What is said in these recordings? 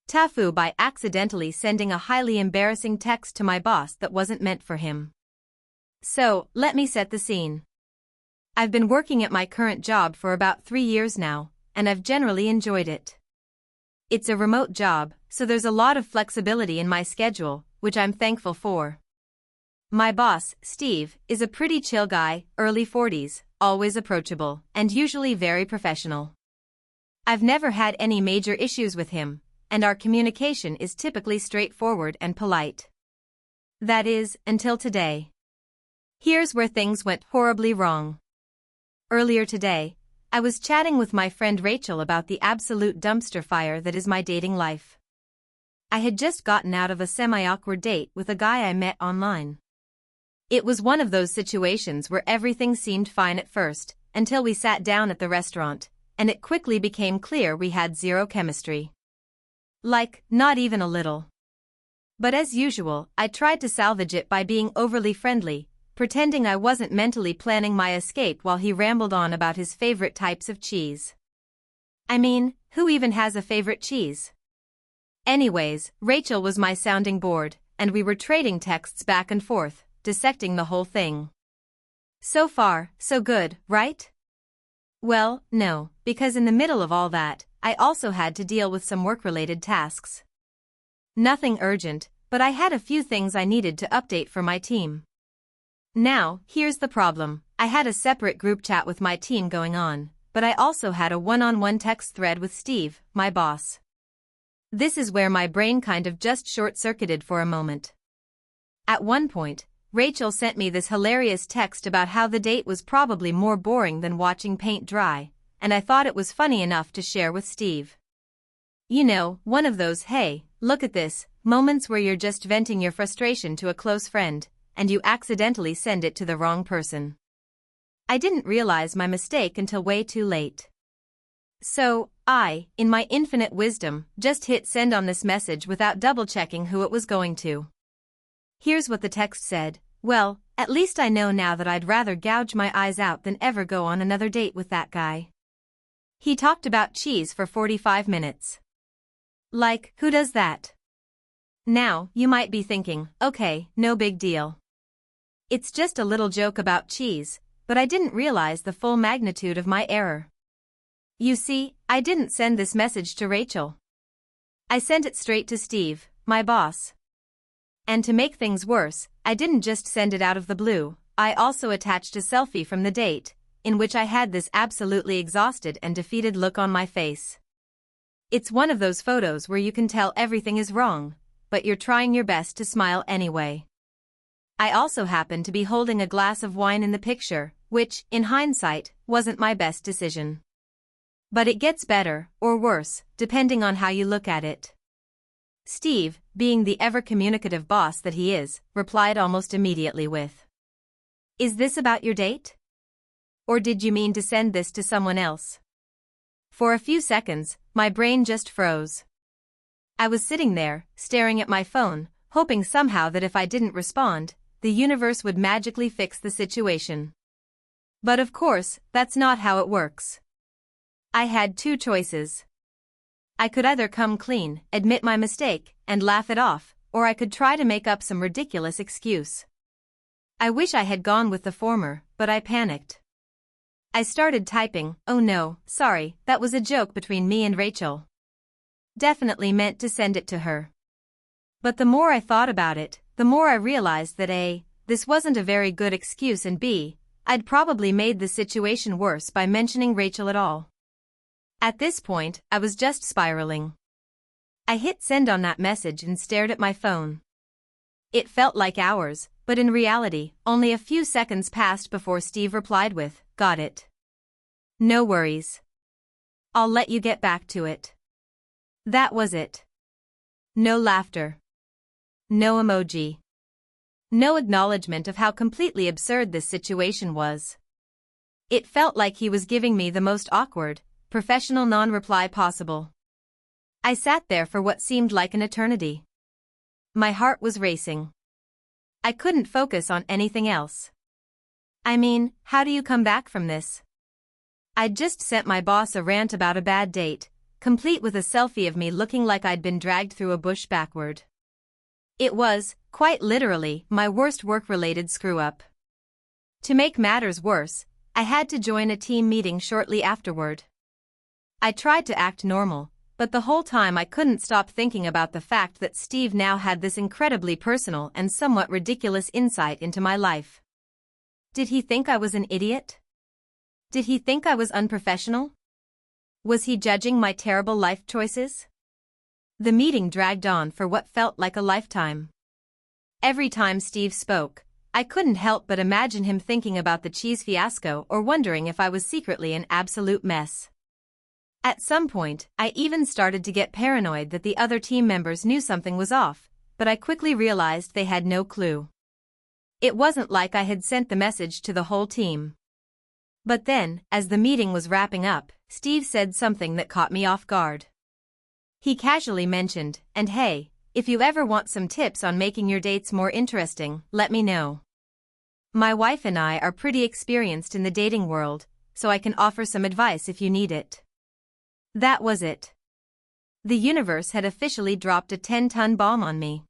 TIFU by accidentally sending a highly embarrassing text to my boss that wasn't meant for him. So, let me set the scene. I've been working at my current job for about 3 years now, and I've generally enjoyed it. It's a remote job, so there's a lot of flexibility in my schedule, which I'm thankful for. My boss, Steve, is a pretty chill guy, early 40s, always approachable, and usually very professional. I've never had any major issues with him, and our communication is typically straightforward and polite. That is, until today. Here's where things went horribly wrong. Earlier today, I was chatting with my friend Rachel about the absolute dumpster fire that is my dating life. I had just gotten out of a semi-awkward date with a guy I met online. It was one of those situations where everything seemed fine at first, until we sat down at the restaurant, and it quickly became clear we had zero chemistry. Like, not even a little. But as usual, I tried to salvage it by being overly friendly, pretending I wasn't mentally planning my escape while he rambled on about his favorite types of cheese. I mean, who even has a favorite cheese? Anyways, Rachel was my sounding board, and we were trading texts back and forth, dissecting the whole thing. So far, so good, right? Well, no, because in the middle of all that, I also had to deal with some work-related tasks. Nothing urgent, but I had a few things I needed to update for my team. Now, here's the problem. I had a separate group chat with my team going on, but I also had a one-on-one text thread with Steve, my boss. This is where my brain kind of just short-circuited for a moment. At one point, Rachel sent me this hilarious text about how the date was probably more boring than watching paint dry, and I thought it was funny enough to share with Steve. You know, one of those hey, look at this, moments where you're just venting your frustration to a close friend, and you accidentally send it to the wrong person. I didn't realize my mistake until way too late. So, I, in my infinite wisdom, just hit send on this message without double-checking who it was going to. Here's what the text said. Well, at least I know now that I'd rather gouge my eyes out than ever go on another date with that guy. He talked about cheese for 45 minutes. Like, who does that? Now, you might be thinking, okay, no big deal. It's just a little joke about cheese, but I didn't realize the full magnitude of my error. You see, I didn't send this message to Rachel. I sent it straight to Steve, my boss. And to make things worse, I didn't just send it out of the blue, I also attached a selfie from the date, in which I had this absolutely exhausted and defeated look on my face. It's one of those photos where you can tell everything is wrong, but you're trying your best to smile anyway. I also happened to be holding a glass of wine in the picture, which, in hindsight, wasn't my best decision. But it gets better, or worse, depending on how you look at it. Steve, being the ever-communicative boss that he is, replied almost immediately with, "Is this about your date? Or did you mean to send this to someone else?" For a few seconds, my brain just froze. I was sitting there, staring at my phone, hoping somehow that if I didn't respond, the universe would magically fix the situation. But of course, that's not how it works. I had two choices. I could either come clean, admit my mistake, and laugh it off, or I could try to make up some ridiculous excuse. I wish I had gone with the former, but I panicked. I started typing, "Oh no, sorry, that was a joke between me and Rachel. Definitely meant to send it to her." But the more I thought about it, the more I realized that A, this wasn't a very good excuse, and B, I'd probably made the situation worse by mentioning Rachel at all. At this point, I was just spiraling. I hit send on that message and stared at my phone. It felt like hours, but in reality, only a few seconds passed before Steve replied with, "Got it. No worries. I'll let you get back to it." That was it. No laughter. No emoji. No acknowledgement of how completely absurd this situation was. It felt like he was giving me the most awkward, professional non-reply possible. I sat there for what seemed like an eternity. My heart was racing. I couldn't focus on anything else. I mean, how do you come back from this? I'd just sent my boss a rant about a bad date, complete with a selfie of me looking like I'd been dragged through a bush backward. It was, quite literally, my worst work-related screw-up. To make matters worse, I had to join a team meeting shortly afterward. I tried to act normal, but the whole time I couldn't stop thinking about the fact that Steve now had this incredibly personal and somewhat ridiculous insight into my life. Did he think I was an idiot? Did he think I was unprofessional? Was he judging my terrible life choices? The meeting dragged on for what felt like a lifetime. Every time Steve spoke, I couldn't help but imagine him thinking about the cheese fiasco or wondering if I was secretly an absolute mess. At some point, I even started to get paranoid that the other team members knew something was off, but I quickly realized they had no clue. It wasn't like I had sent the message to the whole team. But then, as the meeting was wrapping up, Steve said something that caught me off guard. He casually mentioned, "And hey, if you ever want some tips on making your dates more interesting, let me know. My wife and I are pretty experienced in the dating world, so I can offer some advice if you need it." That was it. The universe had officially dropped a 10-ton bomb on me.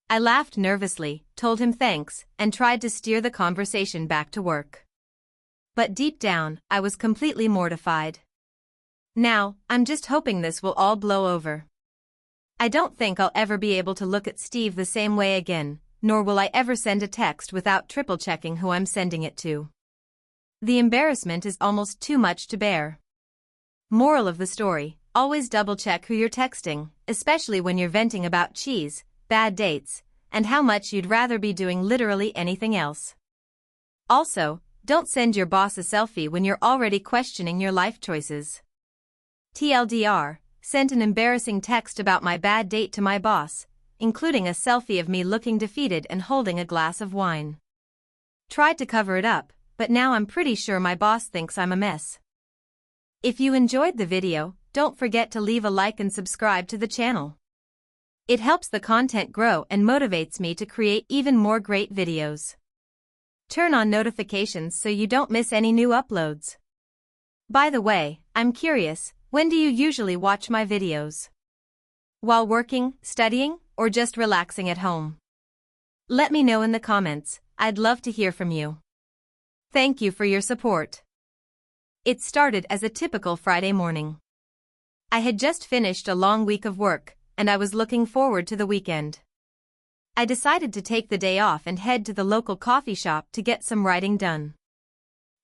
I laughed nervously, told him thanks, and tried to steer the conversation back to work. But deep down, I was completely mortified. Now, I'm just hoping this will all blow over. I don't think I'll ever be able to look at Steve the same way again, nor will I ever send a text without triple-checking who I'm sending it to. The embarrassment is almost too much to bear. Moral of the story: always double-check who you're texting, especially when you're venting about cheese, bad dates, and how much you'd rather be doing literally anything else. Also, don't send your boss a selfie when you're already questioning your life choices. TLDR, sent an embarrassing text about my bad date to my boss, including a selfie of me looking defeated and holding a glass of wine. Tried to cover it up, but now I'm pretty sure my boss thinks I'm a mess. If you enjoyed the video, don't forget to leave a like and subscribe to the channel. It helps the content grow and motivates me to create even more great videos. Turn on notifications so you don't miss any new uploads. By the way, I'm curious, when do you usually watch my videos? While working, studying, or just relaxing at home? Let me know in the comments. I'd love to hear from you. Thank you for your support. It started as a typical Friday morning. I had just finished a long week of work, and I was looking forward to the weekend. I decided to take the day off and head to the local coffee shop to get some writing done.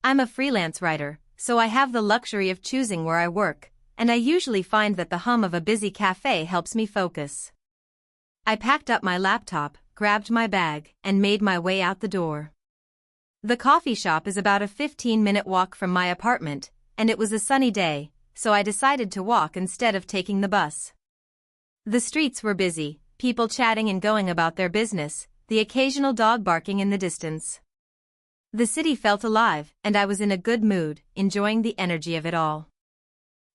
I'm a freelance writer, so I have the luxury of choosing where I work, and I usually find that the hum of a busy cafe helps me focus. I packed up my laptop, grabbed my bag, and made my way out the door. The coffee shop is about a 15-minute walk from my apartment, and it was a sunny day, so I decided to walk instead of taking the bus. The streets were busy, people chatting and going about their business, the occasional dog barking in the distance. The city felt alive, and I was in a good mood, enjoying the energy of it all.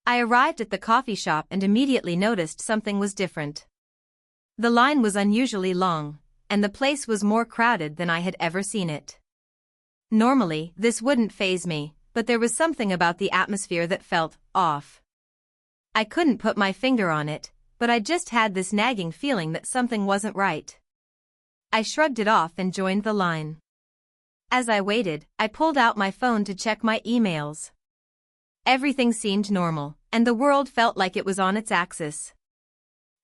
I arrived at the coffee shop and immediately noticed something was different. The line was unusually long, and the place was more crowded than I had ever seen it. Normally, this wouldn't faze me, but there was something about the atmosphere that felt off. I couldn't put my finger on it, but I just had this nagging feeling that something wasn't right. I shrugged it off and joined the line. As I waited, I pulled out my phone to check my emails. Everything seemed normal, and the world felt like it was on its axis.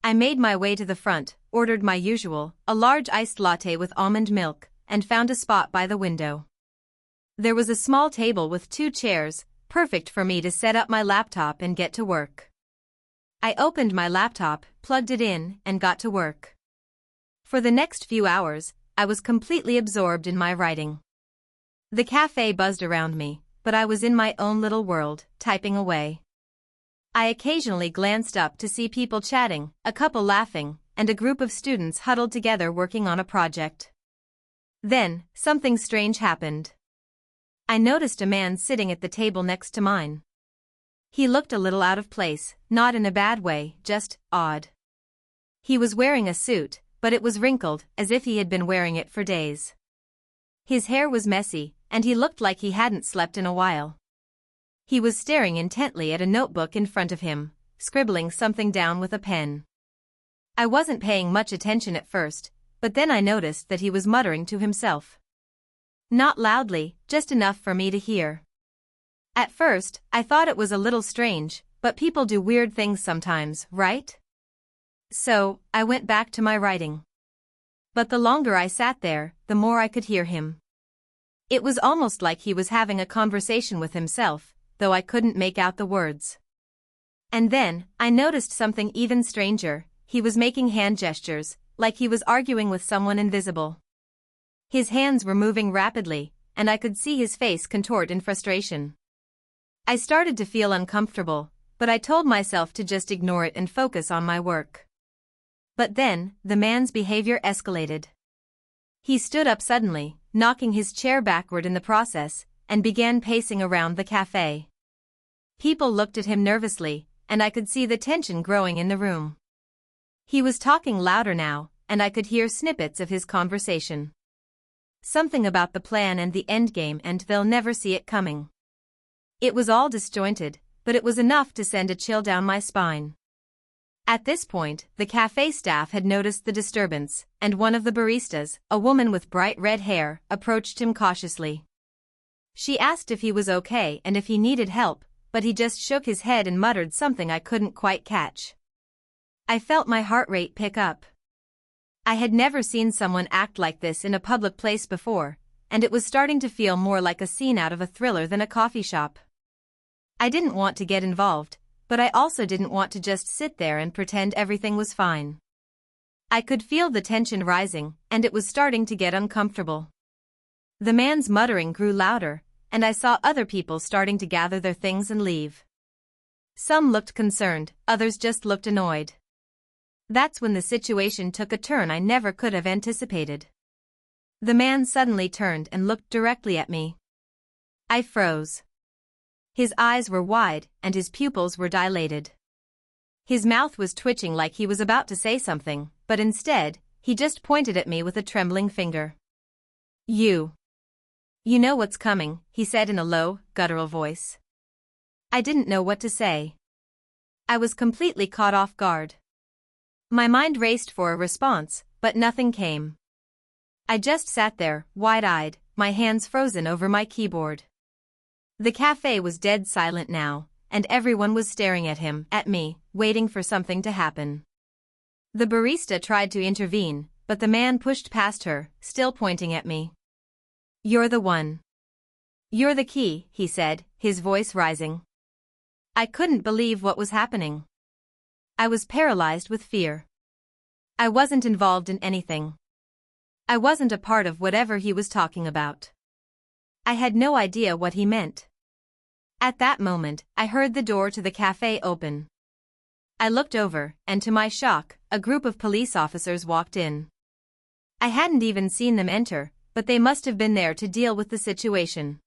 I made my way to the front, ordered my usual, a large iced latte with almond milk, and found a spot by the window. There was a small table with 2 chairs, perfect for me to set up my laptop and get to work. I opened my laptop, plugged it in, and got to work. For the next few hours, I was completely absorbed in my writing. The cafe buzzed around me, but I was in my own little world, typing away. I occasionally glanced up to see people chatting, a couple laughing, and a group of students huddled together working on a project. Then, something strange happened. I noticed a man sitting at the table next to mine. He looked a little out of place, not in a bad way, just odd. He was wearing a suit, but it was wrinkled, as if he had been wearing it for days. His hair was messy, and he looked like he hadn't slept in a while. He was staring intently at a notebook in front of him, scribbling something down with a pen. I wasn't paying much attention at first, but then I noticed that he was muttering to himself. Not loudly, just enough for me to hear. At first, I thought it was a little strange, but people do weird things sometimes, right? So, I went back to my writing. But the longer I sat there, the more I could hear him. It was almost like he was having a conversation with himself, though I couldn't make out the words. And then, I noticed something even stranger. He was making hand gestures, like he was arguing with someone invisible. His hands were moving rapidly, and I could see his face contort in frustration. I started to feel uncomfortable, but I told myself to just ignore it and focus on my work. But then, the man's behavior escalated. He stood up suddenly, knocking his chair backward in the process, and began pacing around the cafe. People looked at him nervously, and I could see the tension growing in the room. He was talking louder now, and I could hear snippets of his conversation. Something about the plan and the endgame, and they'll never see it coming. It was all disjointed, but it was enough to send a chill down my spine. At this point, the cafe staff had noticed the disturbance, and one of the baristas, a woman with bright red hair, approached him cautiously. She asked if he was okay and if he needed help, but he just shook his head and muttered something I couldn't quite catch. I felt my heart rate pick up. I had never seen someone act like this in a public place before, and it was starting to feel more like a scene out of a thriller than a coffee shop. I didn't want to get involved, but I also didn't want to just sit there and pretend everything was fine. I could feel the tension rising, and it was starting to get uncomfortable. The man's muttering grew louder, and I saw other people starting to gather their things and leave. Some looked concerned, others just looked annoyed. That's when the situation took a turn I never could have anticipated. The man suddenly turned and looked directly at me. I froze. His eyes were wide, and his pupils were dilated. His mouth was twitching like he was about to say something, but instead, he just pointed at me with a trembling finger. You know what's coming, he said in a low, guttural voice. I didn't know what to say. I was completely caught off guard. My mind raced for a response, but nothing came. I just sat there, wide-eyed, my hands frozen over my keyboard. The cafe was dead silent now, and everyone was staring at him, at me, waiting for something to happen. The barista tried to intervene, but the man pushed past her, still pointing at me. You're the one. You're the key, he said, his voice rising. I couldn't believe what was happening. I was paralyzed with fear. I wasn't involved in anything. I wasn't a part of whatever he was talking about. I had no idea what he meant. At that moment, I heard the door to the cafe open. I looked over, and to my shock, a group of police officers walked in. I hadn't even seen them enter, but they must have been there to deal with the situation.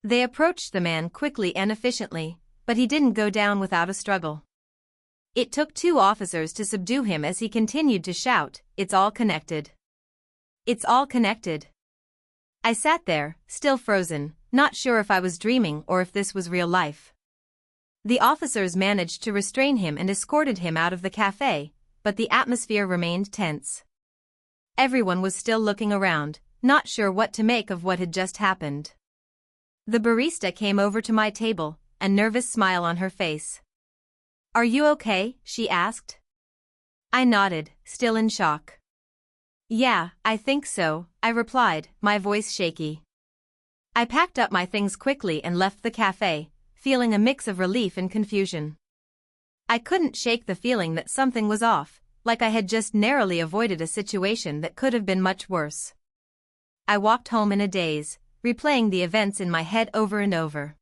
They approached the man quickly and efficiently, but he didn't go down without a struggle. It took 2 officers to subdue him as he continued to shout, "It's all connected. It's all connected." I sat there, still frozen, not sure if I was dreaming or if this was real life. The officers managed to restrain him and escorted him out of the cafe, but the atmosphere remained tense. Everyone was still looking around, not sure what to make of what had just happened. The barista came over to my table, a nervous smile on her face. "Are you okay?" she asked. I nodded, still in shock. "Yeah, I think so," I replied, my voice shaky. I packed up my things quickly and left the cafe, feeling a mix of relief and confusion. I couldn't shake the feeling that something was off, like I had just narrowly avoided a situation that could have been much worse. I walked home in a daze, replaying the events in my head over and over.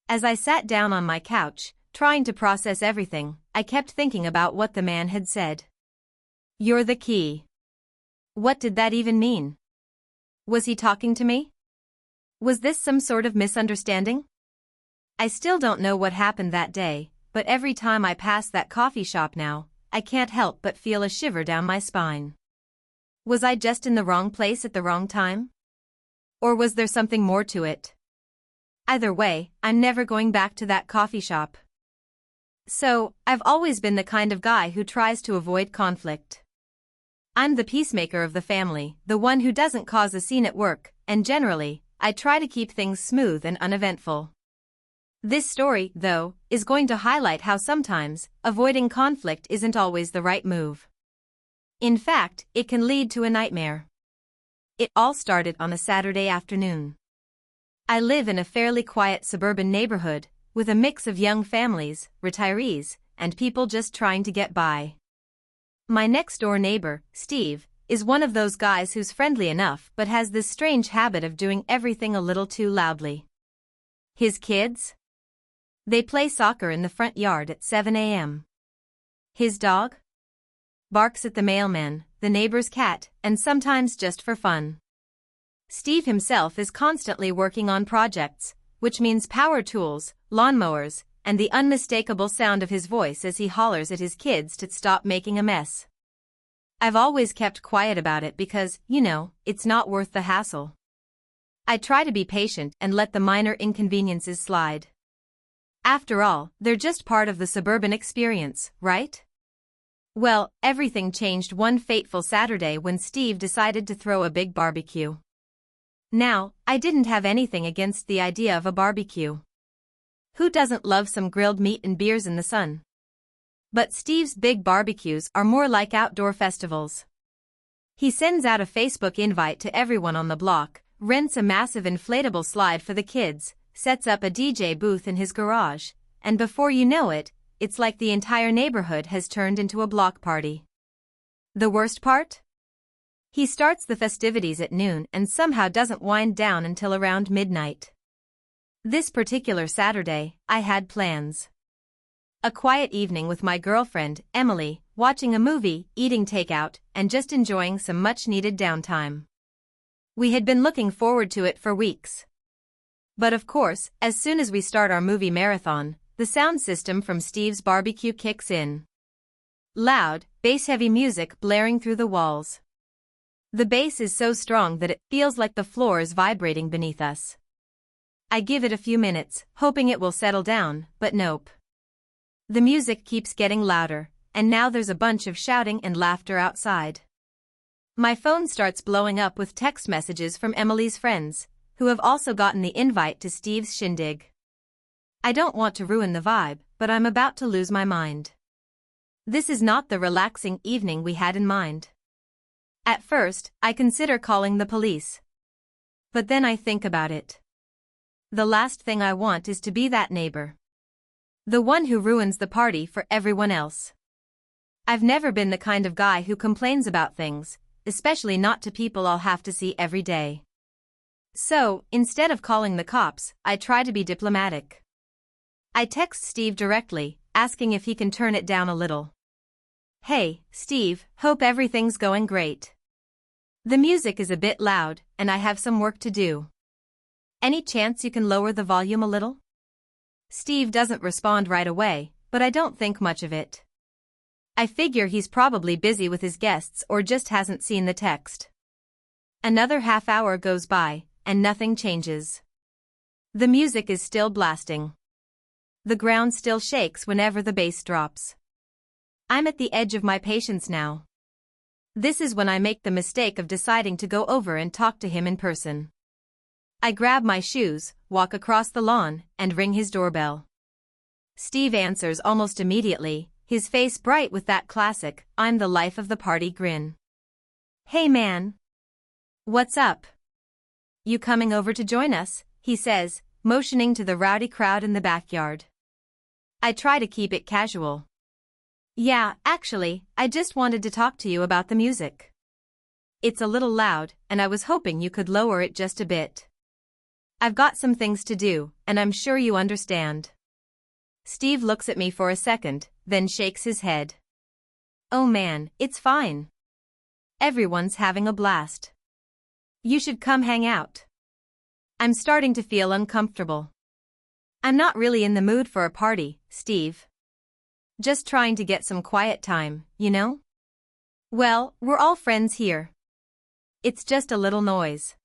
As I sat down on my couch, trying to process everything, I kept thinking about what the man had said. "You're the key." What did that even mean? Was he talking to me? Was this some sort of misunderstanding? I still don't know what happened that day, but every time I pass that coffee shop now, I can't help but feel a shiver down my spine. Was I just in the wrong place at the wrong time? Or was there something more to it? Either way, I'm never going back to that coffee shop. So, I've always been the kind of guy who tries to avoid conflict. I'm the peacemaker of the family, the one who doesn't cause a scene at work, and generally, I try to keep things smooth and uneventful. This story, though, is going to highlight how sometimes, avoiding conflict isn't always the right move. In fact, it can lead to a nightmare. It all started on a Saturday afternoon. I live in a fairly quiet suburban neighborhood, with a mix of young families, retirees, and people just trying to get by. My next-door neighbor, Steve, is one of those guys who's friendly enough but has this strange habit of doing everything a little too loudly. His kids? They play soccer in the front yard at 7 a.m. His dog? Barks at the mailman, the neighbor's cat, and sometimes just for fun. Steve himself is constantly working on projects, which means power tools, lawnmowers, and the unmistakable sound of his voice as he hollers at his kids to stop making a mess. I've always kept quiet about it because, it's not worth the hassle. I try to be patient and let the minor inconveniences slide. After all, they're just part of the suburban experience, right? Well, everything changed one fateful Saturday when Steve decided to throw a big barbecue. Now, I didn't have anything against the idea of a barbecue. Who doesn't love some grilled meat and beers in the sun? But Steve's big barbecues are more like outdoor festivals. He sends out a Facebook invite to everyone on the block, rents a massive inflatable slide for the kids, sets up a DJ booth in his garage, and before you know it, it's like the entire neighborhood has turned into a block party. The worst part? He starts the festivities at noon and somehow doesn't wind down until around midnight. This particular Saturday, I had plans. A quiet evening with my girlfriend, Emily, watching a movie, eating takeout, and just enjoying some much-needed downtime. We had been looking forward to it for weeks. But of course, as soon as we start our movie marathon, the sound system from Steve's barbecue kicks in. Loud, bass-heavy music blaring through the walls. The bass is so strong that it feels like the floor is vibrating beneath us. I give it a few minutes, hoping it will settle down, but nope. The music keeps getting louder, and now there's a bunch of shouting and laughter outside. My phone starts blowing up with text messages from Emily's friends, who have also gotten the invite to Steve's shindig. I don't want to ruin the vibe, but I'm about to lose my mind. This is not the relaxing evening we had in mind. At first, I consider calling the police. But then I think about it. The last thing I want is to be that neighbor. The one who ruins the party for everyone else. I've never been the kind of guy who complains about things, especially not to people I'll have to see every day. So, instead of calling the cops, I try to be diplomatic. I text Steve directly, asking if he can turn it down a little. Hey, Steve, hope everything's going great. The music is a bit loud, and I have some work to do. Any chance you can lower the volume a little? Steve doesn't respond right away, but I don't think much of it. I figure he's probably busy with his guests or just hasn't seen the text. Another half hour goes by, and nothing changes. The music is still blasting. The ground still shakes whenever the bass drops. I'm at the edge of my patience now. This is when I make the mistake of deciding to go over and talk to him in person. I grab my shoes, walk across the lawn, and ring his doorbell. Steve answers almost immediately, his face bright with that classic, I'm the life of the party grin. Hey man. What's up? You coming over to join us? He says, motioning to the rowdy crowd in the backyard. I try to keep it casual. Yeah, actually, I just wanted to talk to you about the music. It's a little loud, and I was hoping you could lower it just a bit. I've got some things to do, and I'm sure you understand. Steve looks at me for a second, then shakes his head. Oh man, it's fine. Everyone's having a blast. You should come hang out. I'm starting to feel uncomfortable. I'm not really in the mood for a party, Steve. Just trying to get some quiet time, you know? Well, we're all friends here. It's just a little noise.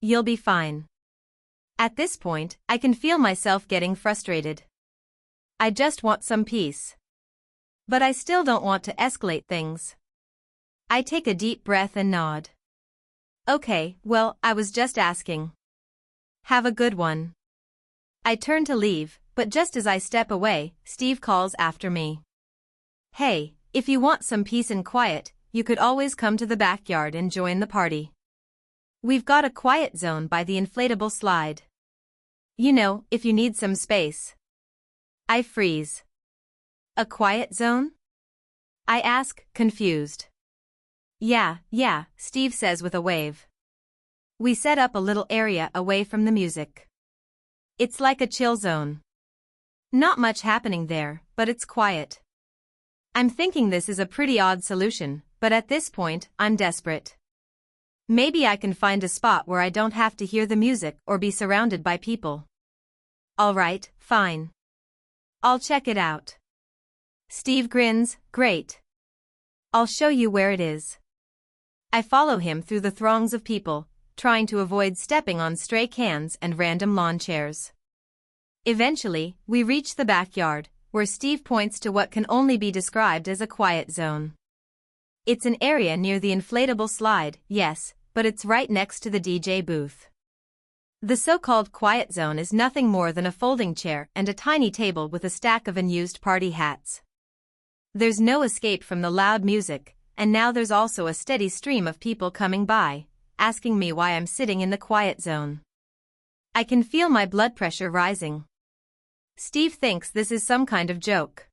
You'll be fine. At this point, I can feel myself getting frustrated. I just want some peace. But I still don't want to escalate things. I take a deep breath and nod. Okay, well, I was just asking. Have a good one. I turn to leave, but just as I step away, Steve calls after me. Hey, if you want some peace and quiet, you could always come to the backyard and join the party. We've got a quiet zone by the inflatable slide. You know, if you need some space. I freeze. A quiet zone? I ask, confused. Yeah, Steve says with a wave. We set up a little area away from the music. It's like a chill zone. Not much happening there, but it's quiet. I'm thinking this is a pretty odd solution, but at this point, I'm desperate. Maybe I can find a spot where I don't have to hear the music or be surrounded by people. Alright, fine. I'll check it out. Steve grins, great. I'll show you where it is. I follow him through the throngs of people, trying to avoid stepping on stray cans and random lawn chairs. Eventually, we reach the backyard, where Steve points to what can only be described as a quiet zone. It's an area near the inflatable slide, yes, but it's right next to the DJ booth. The so-called quiet zone is nothing more than a folding chair and a tiny table with a stack of unused party hats. There's no escape from the loud music, and now there's also a steady stream of people coming by, asking me why I'm sitting in the quiet zone. I can feel my blood pressure rising. Steve thinks this is some kind of joke.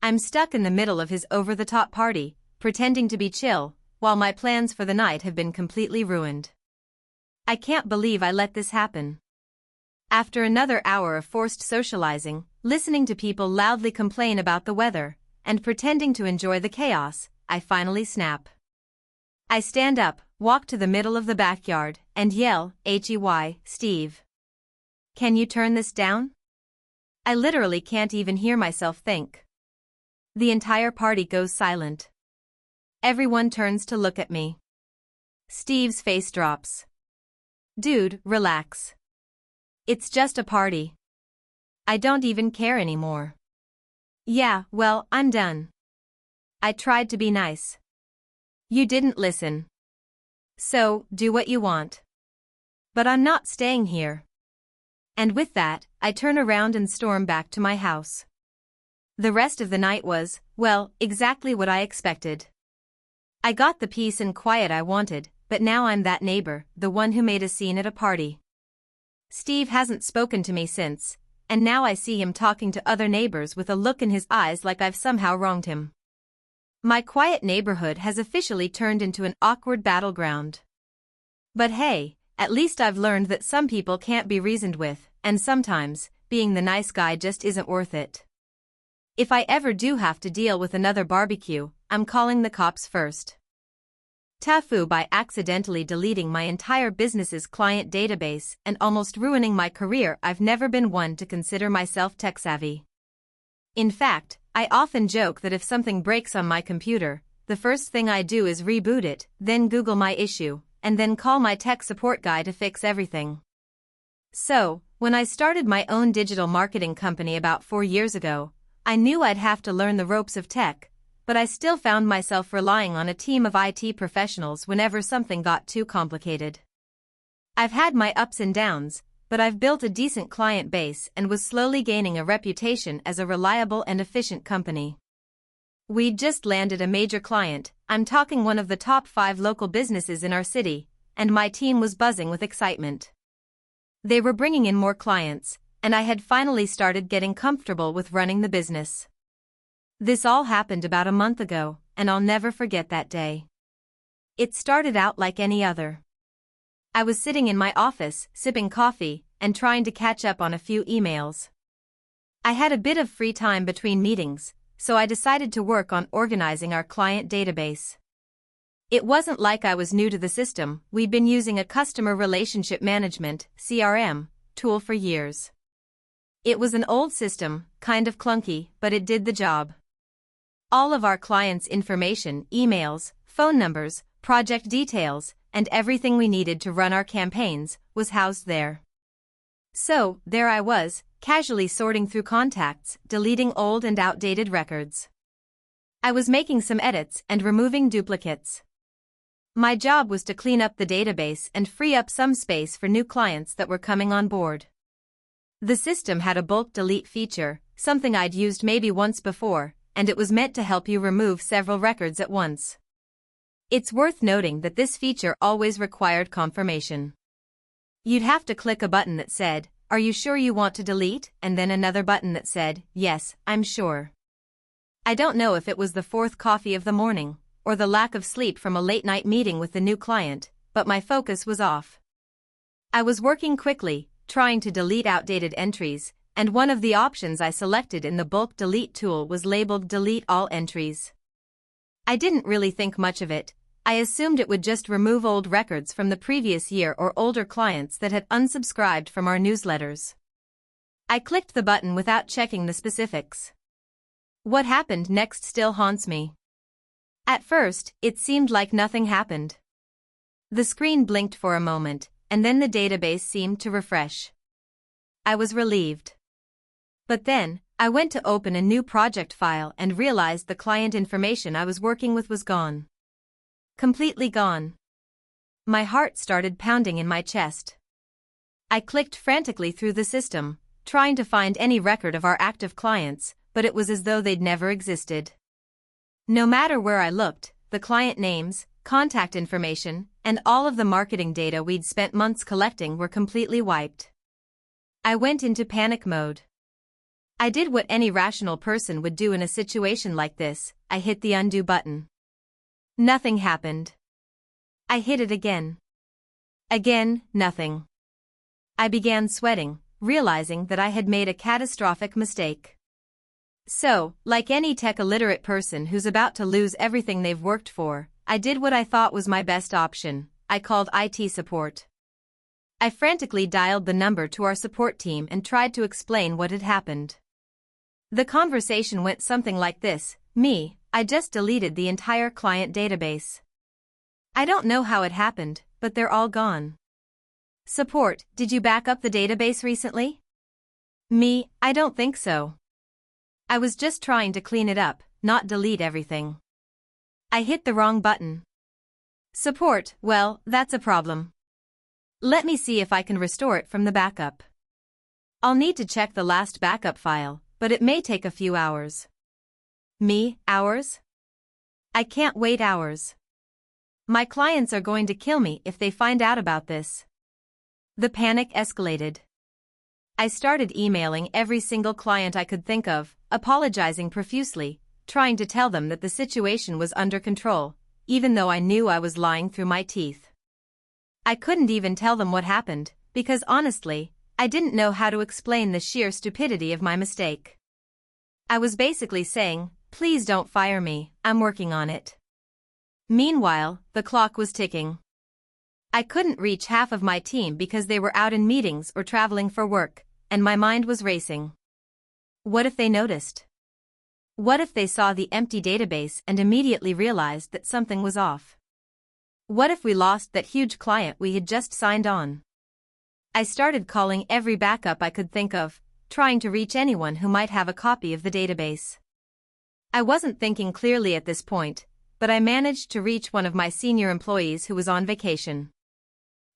I'm stuck in the middle of his over-the-top party, pretending to be chill, while my plans for the night have been completely ruined. I can't believe I let this happen. After another hour of forced socializing, listening to people loudly complain about the weather, and pretending to enjoy the chaos, I finally snap. I stand up, walk to the middle of the backyard, and yell, "Hey, Steve. Can you turn this down?" I literally can't even hear myself think. The entire party goes silent. Everyone turns to look at me. Steve's face drops. Dude, relax. It's just a party. I don't even care anymore. Yeah, well, I'm done. I tried to be nice. You didn't listen. So, do what you want. But I'm not staying here. And with that, I turn around and storm back to my house. The rest of the night was, well, exactly what I expected. I got the peace and quiet I wanted, but now I'm that neighbor, the one who made a scene at a party. Steve hasn't spoken to me since, and now I see him talking to other neighbors with a look in his eyes like I've somehow wronged him. My quiet neighborhood has officially turned into an awkward battleground. But hey, at least I've learned that some people can't be reasoned with, and sometimes, being the nice guy just isn't worth it. If I ever do have to deal with another barbecue, I'm calling the cops first. TIFU by accidentally deleting my entire business's client database and almost ruining my career. I've never been one to consider myself tech-savvy. In fact, I often joke that if something breaks on my computer, the first thing I do is reboot it, then Google my issue, and then call my tech support guy to fix everything. So, when I started my own digital marketing company about 4 years ago, I knew I'd have to learn the ropes of tech, but I still found myself relying on a team of IT professionals whenever something got too complicated. I've had my ups and downs, but I've built a decent client base and was slowly gaining a reputation as a reliable and efficient company. We'd just landed a major client, I'm talking one of the top 5 local businesses in our city, and my team was buzzing with excitement. They were bringing in more clients, and I had finally started getting comfortable with running the business. This all happened about a month ago, and I'll never forget that day. It started out like any other. I was sitting in my office, sipping coffee, and trying to catch up on a few emails. I had a bit of free time between meetings, so I decided to work on organizing our client database. It wasn't like I was new to the system, we'd been using a customer relationship management, CRM, tool for years. It was an old system, kind of clunky, but it did the job. All of our clients' information, emails, phone numbers, project details, and everything we needed to run our campaigns was housed there. So, there I was, casually sorting through contacts, deleting old and outdated records. I was making some edits and removing duplicates. My job was to clean up the database and free up some space for new clients that were coming on board. The system had a bulk delete feature, something I'd used maybe once before, and it was meant to help you remove several records at once. It's worth noting that this feature always required confirmation. You'd have to click a button that said, "Are you sure you want to delete?" and then another button that said, "Yes, I'm sure." I don't know if it was the fourth coffee of the morning, or the lack of sleep from a late-night meeting with the new client, but my focus was off. I was working quickly, trying to delete outdated entries, and one of the options I selected in the bulk delete tool was labeled Delete All Entries. I didn't really think much of it. I assumed it would just remove old records from the previous year or older clients that had unsubscribed from our newsletters. I clicked the button without checking the specifics. What happened next still haunts me. At first, it seemed like nothing happened. The screen blinked for a moment, and then the database seemed to refresh. I was relieved. But then, I went to open a new project file and realized the client information I was working with was gone. Completely gone. My heart started pounding in my chest. I clicked frantically through the system, trying to find any record of our active clients, but it was as though they'd never existed. No matter where I looked, the client names, contact information, and all of the marketing data we'd spent months collecting were completely wiped. I went into panic mode. I did what any rational person would do in a situation like this. I hit the undo button. Nothing happened. I hit it again. Again, nothing. I began sweating, realizing that I had made a catastrophic mistake. So, like any tech-illiterate person who's about to lose everything they've worked for, I did what I thought was my best option. I called IT support. I frantically dialed the number to our support team and tried to explain what had happened. The conversation went something like this: I just deleted the entire client database. I don't know how it happened, but they're all gone. Support, did you back up the database recently? I don't think so. I was just trying to clean it up, not delete everything. I hit the wrong button. Support, well, that's a problem. Let me see if I can restore it from the backup. I'll need to check the last backup file, but it may take a few hours. Hours? I can't wait hours. My clients are going to kill me if they find out about this. The panic escalated. I started emailing every single client I could think of, apologizing profusely, trying to tell them that the situation was under control, even though I knew I was lying through my teeth. I couldn't even tell them what happened, because honestly, I didn't know how to explain the sheer stupidity of my mistake. I was basically saying, "Please don't fire me, I'm working on it." Meanwhile, the clock was ticking. I couldn't reach half of my team because they were out in meetings or traveling for work, and my mind was racing. What if they noticed? What if they saw the empty database and immediately realized that something was off? What if we lost that huge client we had just signed on? I started calling every backup I could think of, trying to reach anyone who might have a copy of the database. I wasn't thinking clearly at this point, but I managed to reach one of my senior employees who was on vacation.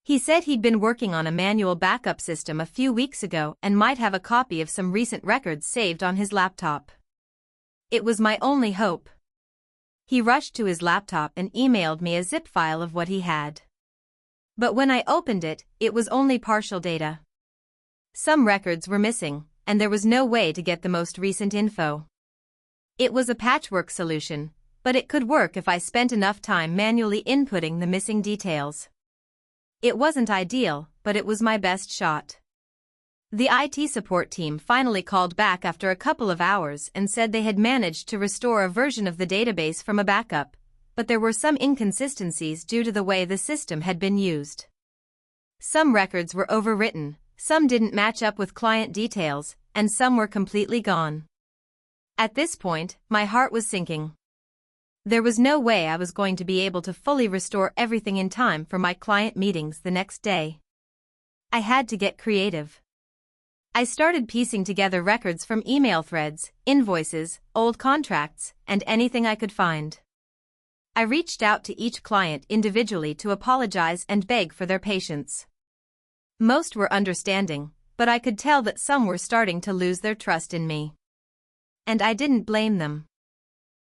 He said he'd been working on a manual backup system a few weeks ago and might have a copy of some recent records saved on his laptop. It was my only hope. He rushed to his laptop and emailed me a zip file of what he had. But when I opened it, it was only partial data. Some records were missing, and there was no way to get the most recent info. It was a patchwork solution, but it could work if I spent enough time manually inputting the missing details. It wasn't ideal, but it was my best shot. The IT support team finally called back after a couple of hours and said they had managed to restore a version of the database from a backup, but there were some inconsistencies due to the way the system had been used. Some records were overwritten, some didn't match up with client details, and some were completely gone. At this point, my heart was sinking. There was no way I was going to be able to fully restore everything in time for my client meetings the next day. I had to get creative. I started piecing together records from email threads, invoices, old contracts, and anything I could find. I reached out to each client individually to apologize and beg for their patience. Most were understanding, but I could tell that some were starting to lose their trust in me. And I didn't blame them.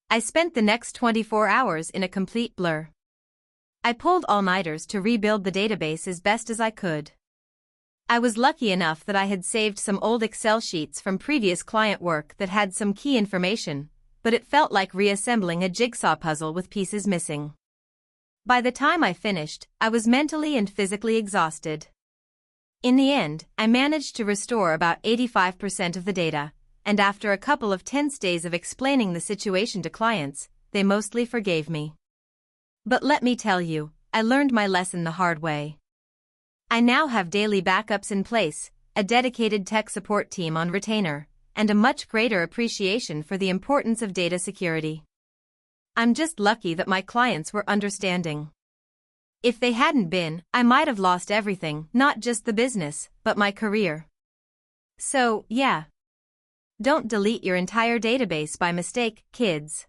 I spent the next 24 hours in a complete blur. I pulled all-nighters to rebuild the database as best as I could. I was lucky enough that I had saved some old Excel sheets from previous client work that had some key information, but it felt like reassembling a jigsaw puzzle with pieces missing. By the time I finished, I was mentally and physically exhausted. In the end, I managed to restore about 85% of the data, and after a couple of tense days of explaining the situation to clients, they mostly forgave me. But let me tell you, I learned my lesson the hard way. I now have daily backups in place, a dedicated tech support team on retainer, and a much greater appreciation for the importance of data security. I'm just lucky that my clients were understanding. If they hadn't been, I might have lost everything, not just the business, but my career. So, yeah. Don't delete your entire database by mistake, kids.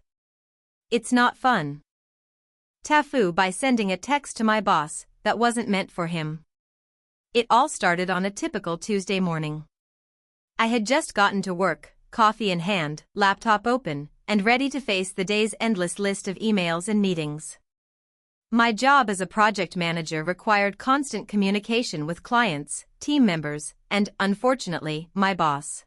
It's not fun. TIFU by sending a text to my boss that wasn't meant for him. It all started on a typical Tuesday morning. I had just gotten to work, coffee in hand, laptop open, and ready to face the day's endless list of emails and meetings. My job as a project manager required constant communication with clients, team members, and, unfortunately, my boss.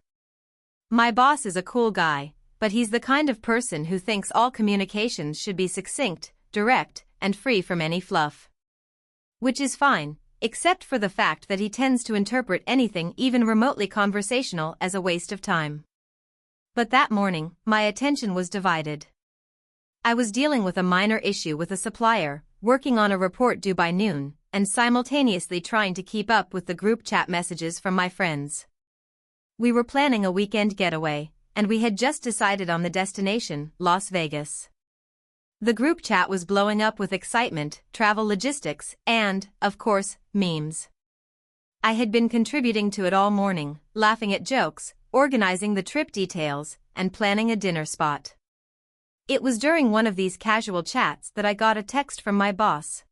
My boss is a cool guy, but he's the kind of person who thinks all communications should be succinct, direct, and free from any fluff. Which is fine, except for the fact that he tends to interpret anything even remotely conversational as a waste of time. But that morning, my attention was divided. I was dealing with a minor issue with a supplier, working on a report due by noon, and simultaneously trying to keep up with the group chat messages from my friends. We were planning a weekend getaway, and we had just decided on the destination, Las Vegas. The group chat was blowing up with excitement, travel logistics, and, of course, memes. I had been contributing to it all morning, laughing at jokes, organizing the trip details, and planning a dinner spot. It was during one of these casual chats that I got a text from my boss.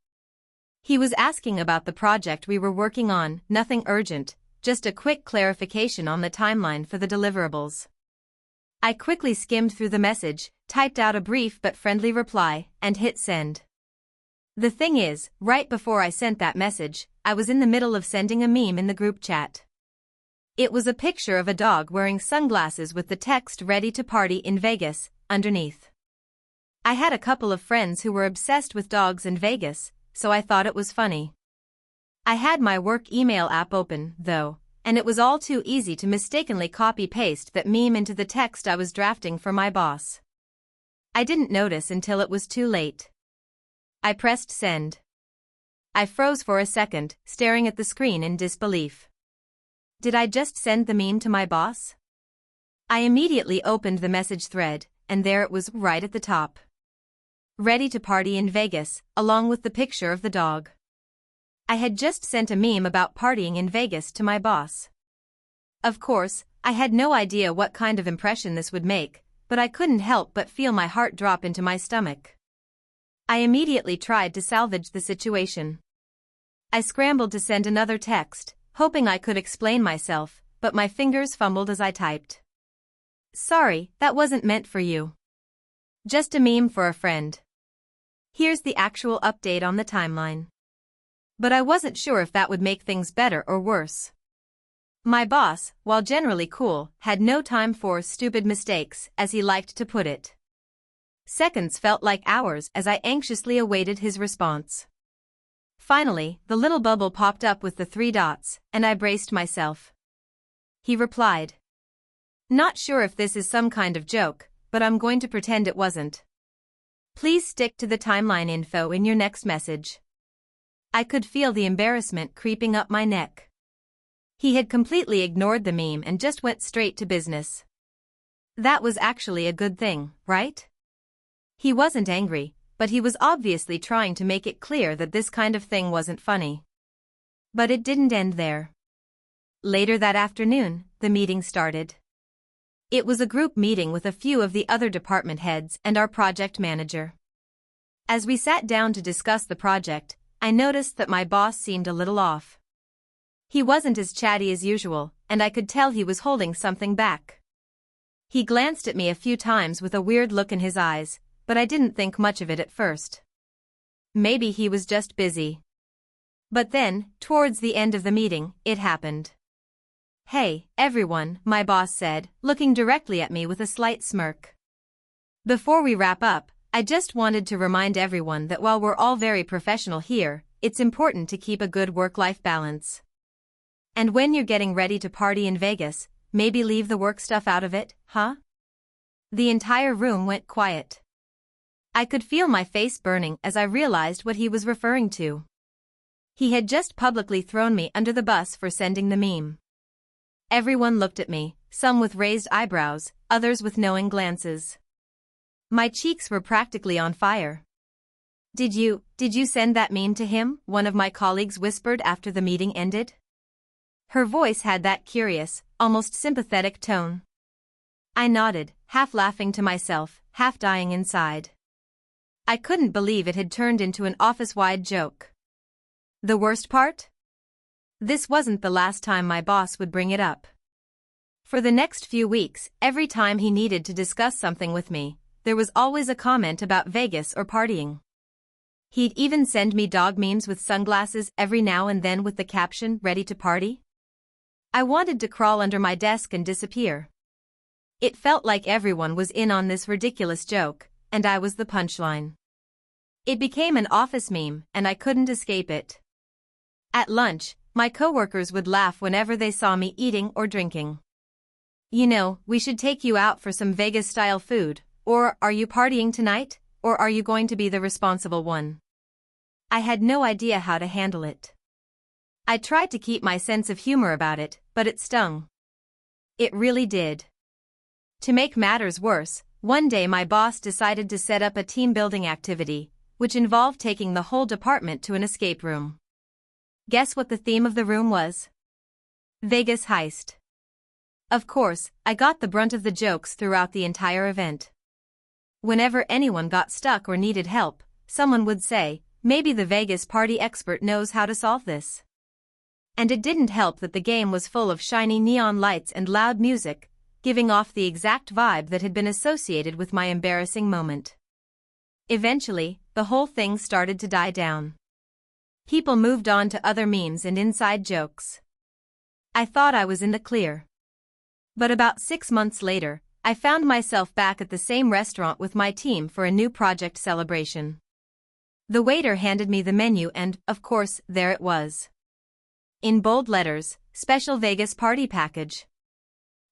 He was asking about the project we were working on, nothing urgent, just a quick clarification on the timeline for the deliverables. I quickly skimmed through the message, typed out a brief but friendly reply, and hit send. The thing is, right before I sent that message, I was in the middle of sending a meme in the group chat. It was a picture of a dog wearing sunglasses with the text "Ready to Party in Vegas" underneath. I had a couple of friends who were obsessed with dogs in Vegas, so I thought it was funny. I had my work email app open, though, and it was all too easy to mistakenly copy-paste that meme into the text I was drafting for my boss. I didn't notice until it was too late. I pressed send. I froze for a second, staring at the screen in disbelief. Did I just send the meme to my boss? I immediately opened the message thread, and there it was, right at the top. Ready to party in Vegas, along with the picture of the dog. I had just sent a meme about partying in Vegas to my boss. Of course, I had no idea what kind of impression this would make, but I couldn't help but feel my heart drop into my stomach. I immediately tried to salvage the situation. I scrambled to send another text, hoping I could explain myself, but my fingers fumbled as I typed. Sorry, that wasn't meant for you. Just a meme for a friend. Here's the actual update on the timeline. But I wasn't sure if that would make things better or worse. My boss, while generally cool, had no time for stupid mistakes, as he liked to put it. Seconds felt like hours as I anxiously awaited his response. Finally, the little bubble popped up with the 3 dots, and I braced myself. He replied. Not sure if this is some kind of joke, but I'm going to pretend it wasn't. Please stick to the timeline info in your next message. I could feel the embarrassment creeping up my neck. He had completely ignored the meme and just went straight to business. That was actually a good thing, right? He wasn't angry, but he was obviously trying to make it clear that this kind of thing wasn't funny. But it didn't end there. Later that afternoon, the meeting started. It was a group meeting with a few of the other department heads and our project manager. As we sat down to discuss the project, I noticed that my boss seemed a little off. He wasn't as chatty as usual, and I could tell he was holding something back. He glanced at me a few times with a weird look in his eyes, but I didn't think much of it at first. Maybe he was just busy. But then, towards the end of the meeting, it happened. "Hey, everyone," my boss said, looking directly at me with a slight smirk. "Before we wrap up, I just wanted to remind everyone that while we're all very professional here, it's important to keep a good work-life balance. And when you're getting ready to party in Vegas, maybe leave the work stuff out of it, huh?" The entire room went quiet. I could feel my face burning as I realized what he was referring to. He had just publicly thrown me under the bus for sending the meme. Everyone looked at me, some with raised eyebrows, others with knowing glances. My cheeks were practically on fire. Did you send that meme to him?" one of my colleagues whispered after the meeting ended. Her voice had that curious, almost sympathetic tone. I nodded, half laughing to myself, half dying inside. I couldn't believe it had turned into an office-wide joke. The worst part? This wasn't the last time my boss would bring it up. For the next few weeks, every time he needed to discuss something with me, there was always a comment about Vegas or partying. He'd even send me dog memes with sunglasses every now and then with the caption, "Ready to party?" I wanted to crawl under my desk and disappear. It felt like everyone was in on this ridiculous joke, and I was the punchline. It became an office meme, and I couldn't escape it. At lunch, my coworkers would laugh whenever they saw me eating or drinking. "You know, we should take you out for some Vegas-style food," or "Are you partying tonight, or are you going to be the responsible one?" I had no idea how to handle it. I tried to keep my sense of humor about it, but it stung. It really did. To make matters worse, one day my boss decided to set up a team-building activity, which involved taking the whole department to an escape room. Guess what the theme of the room was? Vegas heist. Of course, I got the brunt of the jokes throughout the entire event. Whenever anyone got stuck or needed help, someone would say, "Maybe the Vegas party expert knows how to solve this." And it didn't help that the game was full of shiny neon lights and loud music, giving off the exact vibe that had been associated with my embarrassing moment. Eventually, the whole thing started to die down. People moved on to other memes and inside jokes. I thought I was in the clear. But about 6 months later, I found myself back at the same restaurant with my team for a new project celebration. The waiter handed me the menu and, of course, there it was. In bold letters, "Special Vegas Party Package."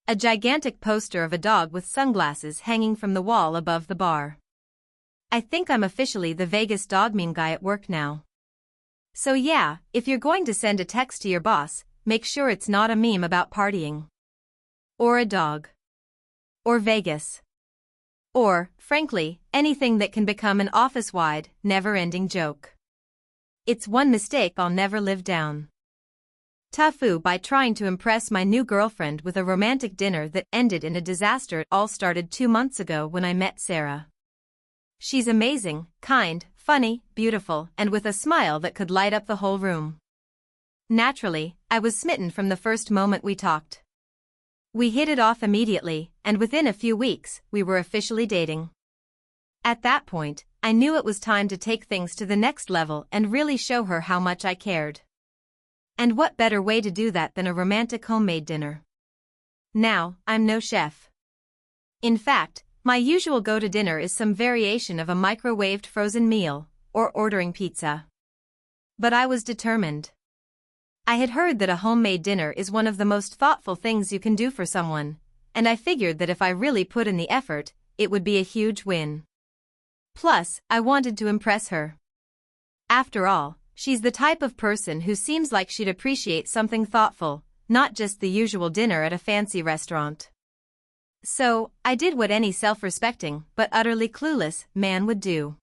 A gigantic poster of a dog with sunglasses hanging from the wall above the bar. I think I'm officially the Vegas dog meme guy at work now. So yeah, if you're going to send a text to your boss, make sure it's not a meme about partying. Or a dog. Or Vegas. Or, frankly, anything that can become an office-wide, never-ending joke. It's one mistake I'll never live down. TIFU by trying to impress my new girlfriend with a romantic dinner that ended in a disaster. It all started 2 months ago when I met Sarah. She's amazing, kind, funny, beautiful, and with a smile that could light up the whole room. Naturally, I was smitten from the first moment we talked. We hit it off immediately, and within a few weeks, we were officially dating. At that point, I knew it was time to take things to the next level and really show her how much I cared. And what better way to do that than a romantic homemade dinner? Now, I'm no chef. In fact, my usual go-to dinner is some variation of a microwaved frozen meal, or ordering pizza. But I was determined. I had heard that a homemade dinner is one of the most thoughtful things you can do for someone, and I figured that if I really put in the effort, it would be a huge win. Plus, I wanted to impress her. After all, she's the type of person who seems like she'd appreciate something thoughtful, not just the usual dinner at a fancy restaurant. So, I did what any self-respecting, but utterly clueless, man would do.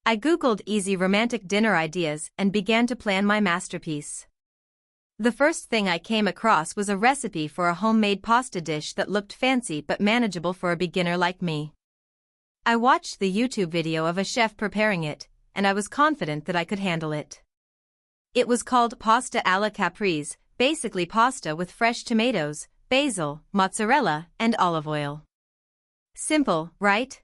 I Googled easy romantic dinner ideas and began to plan my masterpiece. The first thing I came across was a recipe for a homemade pasta dish that looked fancy but manageable for a beginner like me. I watched the YouTube video of a chef preparing it, and I was confident that I could handle it. It was called pasta alla caprese, basically pasta with fresh tomatoes, basil, mozzarella, and olive oil. Simple, right?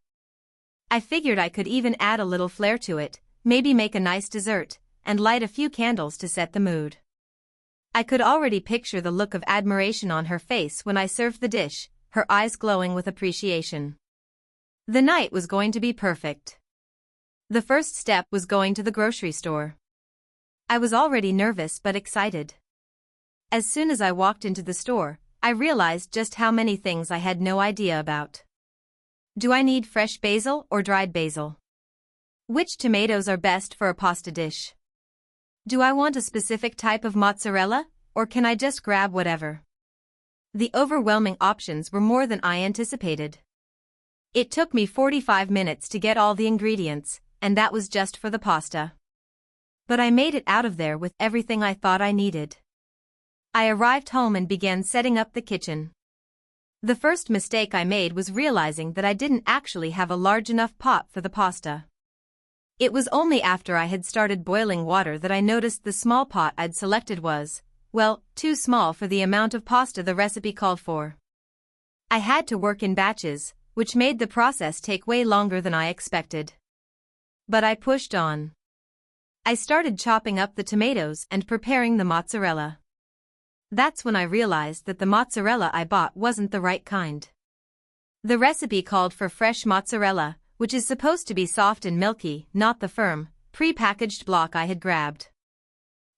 I figured I could even add a little flair to it, maybe make a nice dessert, and light a few candles to set the mood. I could already picture the look of admiration on her face when I served the dish, her eyes glowing with appreciation. The night was going to be perfect. The first step was going to the grocery store. I was already nervous but excited. As soon as I walked into the store, I realized just how many things I had no idea about. Do I need fresh basil or dried basil? Which tomatoes are best for a pasta dish? Do I want a specific type of mozzarella, or can I just grab whatever? The overwhelming options were more than I anticipated. It took me 45 minutes to get all the ingredients, and that was just for the pasta. But I made it out of there with everything I thought I needed. I arrived home and began setting up the kitchen. The first mistake I made was realizing that I didn't actually have a large enough pot for the pasta. It was only after I had started boiling water that I noticed the small pot I'd selected was, well, too small for the amount of pasta the recipe called for. I had to work in batches, which made the process take way longer than I expected. But I pushed on. I started chopping up the tomatoes and preparing the mozzarella. That's when I realized that the mozzarella I bought wasn't the right kind. The recipe called for fresh mozzarella, which is supposed to be soft and milky, not the firm, pre-packaged block I had grabbed.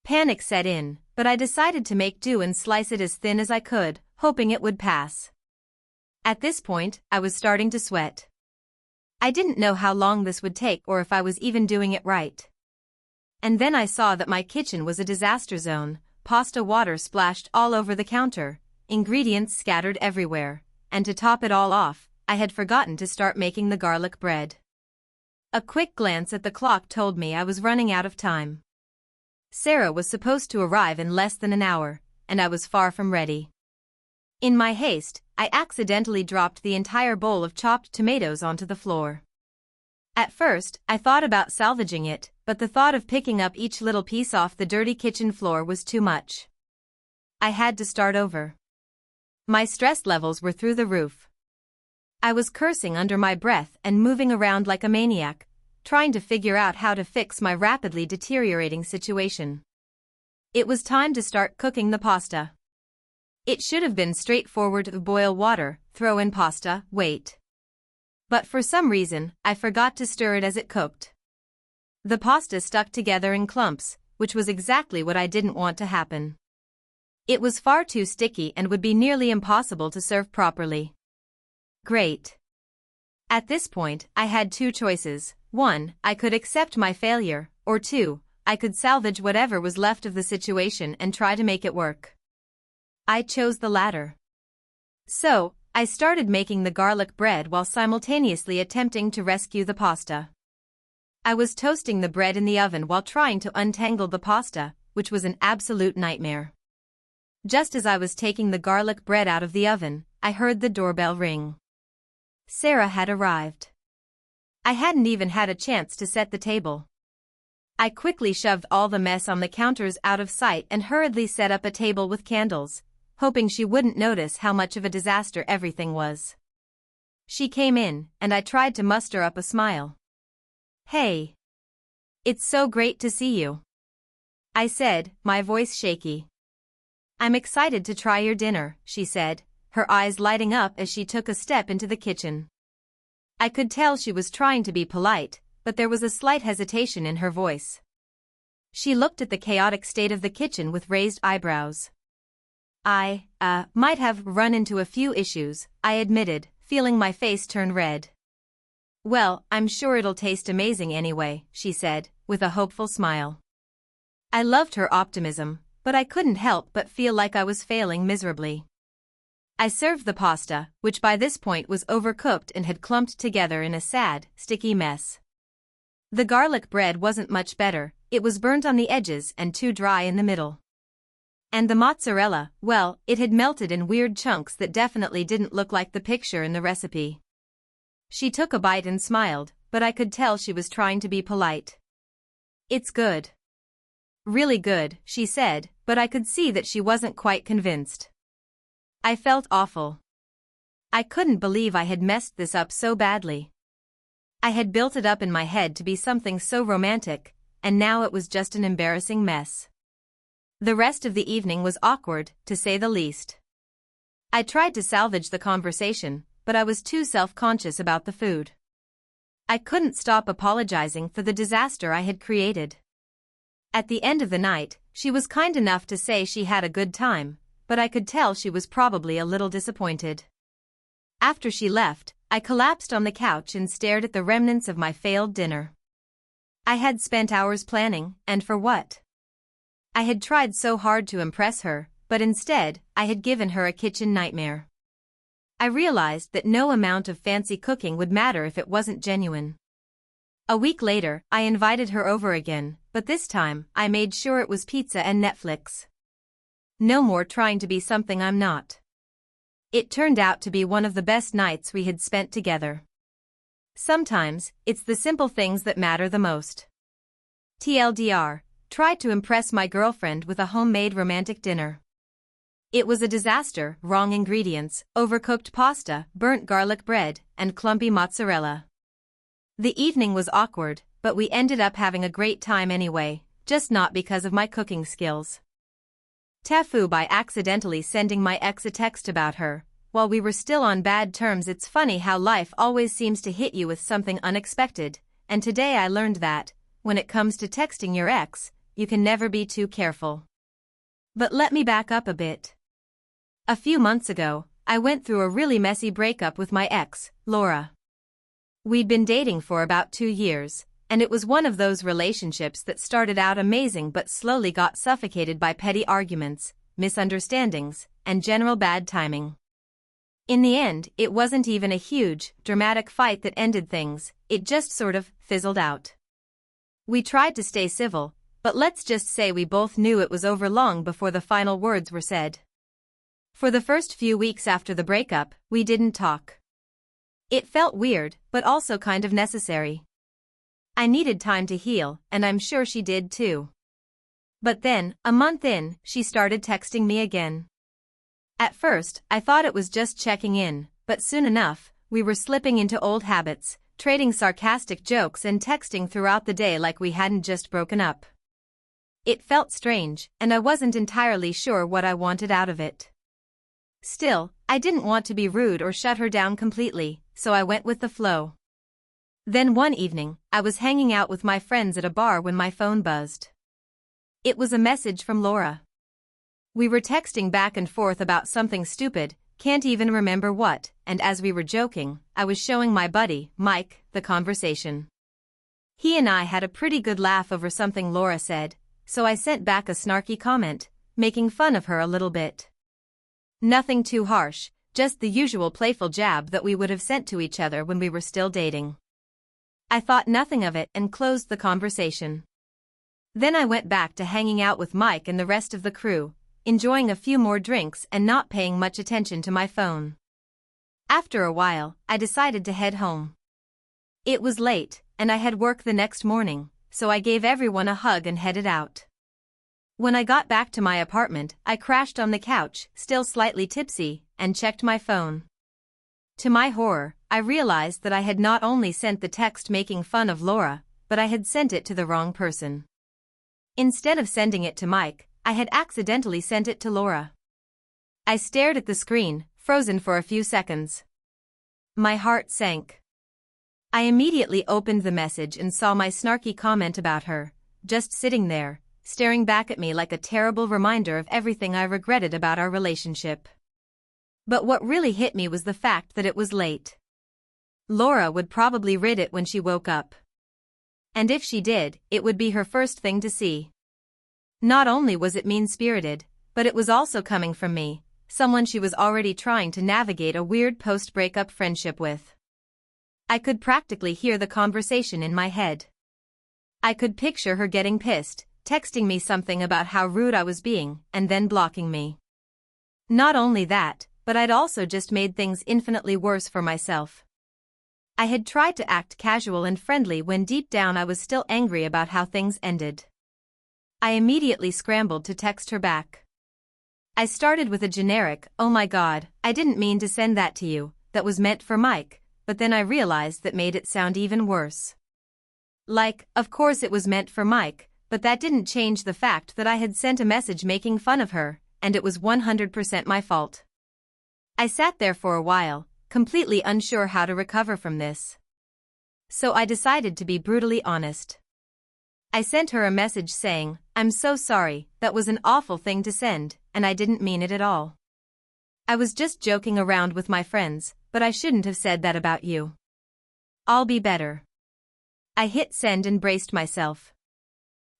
Panic set in, but I decided to make do and slice it as thin as I could, hoping it would pass. At this point, I was starting to sweat. I didn't know how long this would take or if I was even doing it right. And then I saw that my kitchen was a disaster zone, pasta water splashed all over the counter, ingredients scattered everywhere, and to top it all off, I had forgotten to start making the garlic bread. A quick glance at the clock told me I was running out of time. Sarah was supposed to arrive in less than an hour, and I was far from ready. In my haste, I accidentally dropped the entire bowl of chopped tomatoes onto the floor. At first, I thought about salvaging it, but the thought of picking up each little piece off the dirty kitchen floor was too much. I had to start over. My stress levels were through the roof. I was cursing under my breath and moving around like a maniac, trying to figure out how to fix my rapidly deteriorating situation. It was time to start cooking the pasta. It should have been straightforward: boil water, throw in pasta, wait. But for some reason, I forgot to stir it as it cooked. The pasta stuck together in clumps, which was exactly what I didn't want to happen. It was far too sticky and would be nearly impossible to serve properly. Great. At this point, I had two choices. 1, I could accept my failure, or 2, I could salvage whatever was left of the situation and try to make it work. I chose the latter. So, I started making the garlic bread while simultaneously attempting to rescue the pasta. I was toasting the bread in the oven while trying to untangle the pasta, which was an absolute nightmare. Just as I was taking the garlic bread out of the oven, I heard the doorbell ring. Sarah had arrived. I hadn't even had a chance to set the table. I quickly shoved all the mess on the counters out of sight and hurriedly set up a table with candles, hoping she wouldn't notice how much of a disaster everything was. She came in, and I tried to muster up a smile. "Hey. It's so great to see you," I said, my voice shaky. "I'm excited to try your dinner," she said, her eyes lighting up as she took a step into the kitchen. I could tell she was trying to be polite, but there was a slight hesitation in her voice. She looked at the chaotic state of the kitchen with raised eyebrows. "I might have run into a few issues," I admitted, feeling my face turn red. "Well, I'm sure it'll taste amazing anyway," she said, with a hopeful smile. I loved her optimism, but I couldn't help but feel like I was failing miserably. I served the pasta, which by this point was overcooked and had clumped together in a sad, sticky mess. The garlic bread wasn't much better, it was burnt on the edges and too dry in the middle. And the mozzarella, well, it had melted in weird chunks that definitely didn't look like the picture in the recipe. She took a bite and smiled, but I could tell she was trying to be polite. "It's good. Really good," she said, but I could see that she wasn't quite convinced. I felt awful. I couldn't believe I had messed this up so badly. I had built it up in my head to be something so romantic, and now it was just an embarrassing mess. The rest of the evening was awkward, to say the least. I tried to salvage the conversation, but I was too self-conscious about the food. I couldn't stop apologizing for the disaster I had created. At the end of the night, she was kind enough to say she had a good time, but I could tell she was probably a little disappointed. After she left, I collapsed on the couch and stared at the remnants of my failed dinner. I had spent hours planning, and for what? I had tried so hard to impress her, but instead, I had given her a kitchen nightmare. I realized that no amount of fancy cooking would matter if it wasn't genuine. A week later, I invited her over again, but this time, I made sure it was pizza and Netflix. No more trying to be something I'm not. It turned out to be one of the best nights we had spent together. Sometimes, it's the simple things that matter the most. TLDR, tried to impress my girlfriend with a homemade romantic dinner. It was a disaster: wrong ingredients, overcooked pasta, burnt garlic bread, and clumpy mozzarella. The evening was awkward, but we ended up having a great time anyway, just not because of my cooking skills. TIFU, by accidentally sending my ex a text about her, while we were still on bad terms. It's funny how life always seems to hit you with something unexpected, and today I learned that, when it comes to texting your ex, you can never be too careful. But let me back up a bit. A few months ago, I went through a really messy breakup with my ex, Laura. We'd been dating for about 2 years, and it was one of those relationships that started out amazing but slowly got suffocated by petty arguments, misunderstandings, and general bad timing. In the end, it wasn't even a huge, dramatic fight that ended things, it just sort of fizzled out. We tried to stay civil, but let's just say we both knew it was over long before the final words were said. For the first few weeks after the breakup, we didn't talk. It felt weird, but also kind of necessary. I needed time to heal, and I'm sure she did too. But then, a month in, she started texting me again. At first, I thought it was just checking in, but soon enough, we were slipping into old habits, trading sarcastic jokes and texting throughout the day like we hadn't just broken up. It felt strange, and I wasn't entirely sure what I wanted out of it. Still, I didn't want to be rude or shut her down completely, so I went with the flow. Then one evening, I was hanging out with my friends at a bar when my phone buzzed. It was a message from Laura. We were texting back and forth about something stupid, can't even remember what, and as we were joking, I was showing my buddy, Mike, the conversation. He and I had a pretty good laugh over something Laura said, so I sent back a snarky comment, making fun of her a little bit. Nothing too harsh, just the usual playful jab that we would have sent to each other when we were still dating. I thought nothing of it and closed the conversation. Then I went back to hanging out with Mike and the rest of the crew, enjoying a few more drinks and not paying much attention to my phone. After a while, I decided to head home. It was late, and I had work the next morning, so I gave everyone a hug and headed out. When I got back to my apartment, I crashed on the couch, still slightly tipsy, and checked my phone. To my horror, I realized that I had not only sent the text making fun of Laura, but I had sent it to the wrong person. Instead of sending it to Mike, I had accidentally sent it to Laura. I stared at the screen, frozen for a few seconds. My heart sank. I immediately opened the message and saw my snarky comment about her, just sitting there, staring back at me like a terrible reminder of everything I regretted about our relationship. But what really hit me was the fact that it was late. Laura would probably read it when she woke up. And if she did, it would be her first thing to see. Not only was it mean-spirited, but it was also coming from me, someone she was already trying to navigate a weird post-breakup friendship with. I could practically hear the conversation in my head. I could picture her getting pissed, texting me something about how rude I was being and then blocking me. Not only that, but I'd also just made things infinitely worse for myself. I had tried to act casual and friendly when deep down I was still angry about how things ended. I immediately scrambled to text her back. I started with a generic, "Oh my God, I didn't mean to send that to you," that was meant for Mike, but then I realized that made it sound even worse. Like, of course it was meant for Mike, but that didn't change the fact that I had sent a message making fun of her, and it was 100% my fault. I sat there for a while, completely unsure how to recover from this. So I decided to be brutally honest. I sent her a message saying, "I'm so sorry, that was an awful thing to send, and I didn't mean it at all. I was just joking around with my friends, but I shouldn't have said that about you. I'll be better." I hit send and braced myself.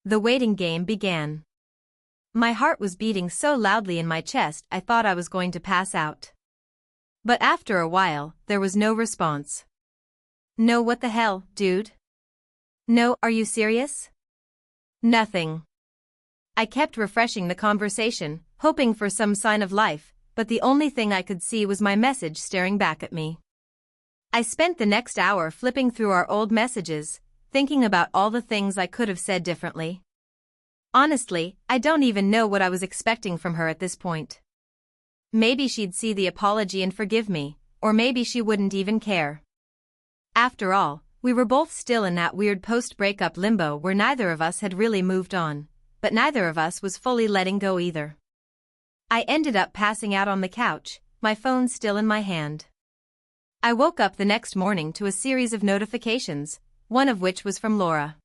The waiting game began. My heart was beating so loudly in my chest I thought I was going to pass out. But after a while, there was no response. No, what the hell, dude? No, are you serious? Nothing. I kept refreshing the conversation, hoping for some sign of life, but the only thing I could see was my message staring back at me. I spent the next hour flipping through our old messages, thinking about all the things I could have said differently. Honestly, I don't even know what I was expecting from her at this point. Maybe she'd see the apology and forgive me, or maybe she wouldn't even care. After all, we were both still in that weird post-breakup limbo where neither of us had really moved on, but neither of us was fully letting go either. I ended up passing out on the couch, my phone still in my hand. I woke up the next morning to a series of notifications, one of which was from Laura.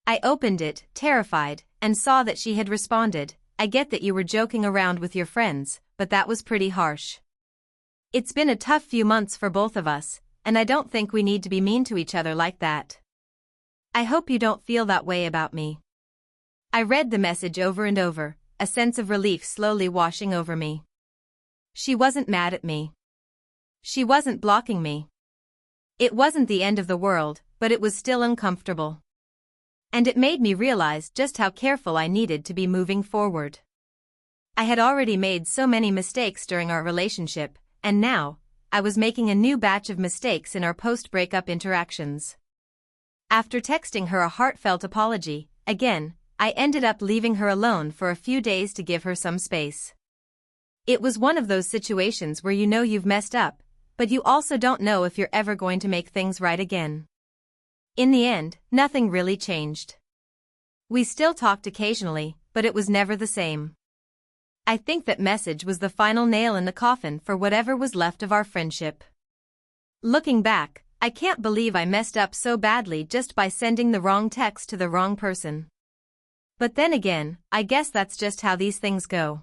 I opened it, terrified, and saw that she had responded, "I get that you were joking around with your friends, but that was pretty harsh. It's been a tough few months for both of us, and I don't think we need to be mean to each other like that. I hope you don't feel that way about me." I read the message over and over, a sense of relief slowly washing over me. She wasn't mad at me. She wasn't blocking me. It wasn't the end of the world, but it was still uncomfortable. And it made me realize just how careful I needed to be moving forward. I had already made so many mistakes during our relationship, and now, I was making a new batch of mistakes in our post-breakup interactions. After texting her a heartfelt apology, again, I ended up leaving her alone for a few days to give her some space. It was one of those situations where you know you've messed up, but you also don't know if you're ever going to make things right again. In the end, nothing really changed. We still talked occasionally, but it was never the same. I think that message was the final nail in the coffin for whatever was left of our friendship. Looking back, I can't believe I messed up so badly just by sending the wrong text to the wrong person. But then again, I guess that's just how these things go.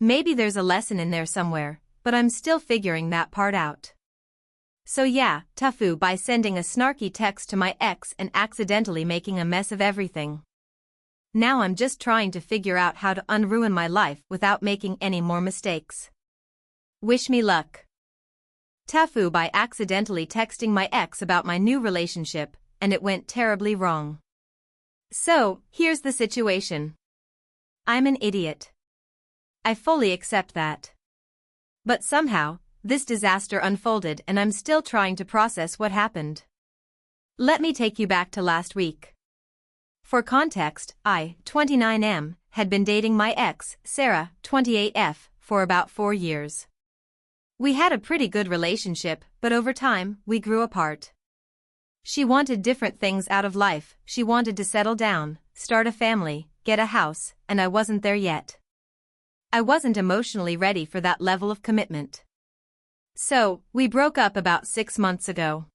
Maybe there's a lesson in there somewhere, but I'm still figuring that part out. So yeah, TIFU by sending a snarky text to my ex and accidentally making a mess of everything. Now I'm just trying to figure out how to unruin my life without making any more mistakes. Wish me luck. TIFU by accidentally texting my ex about my new relationship, and it went terribly wrong. So, here's the situation. I'm an idiot. I fully accept that. But somehow, this disaster unfolded and I'm still trying to process what happened. Let me take you back to last week. For context, I, 29M, had been dating my ex, Sarah, 28F, for about 4 years. We had a pretty good relationship, but over time, we grew apart. She wanted different things out of life. She wanted to settle down, start a family, get a house, and I wasn't there yet. I wasn't emotionally ready for that level of commitment. So, we broke up about 6 months ago.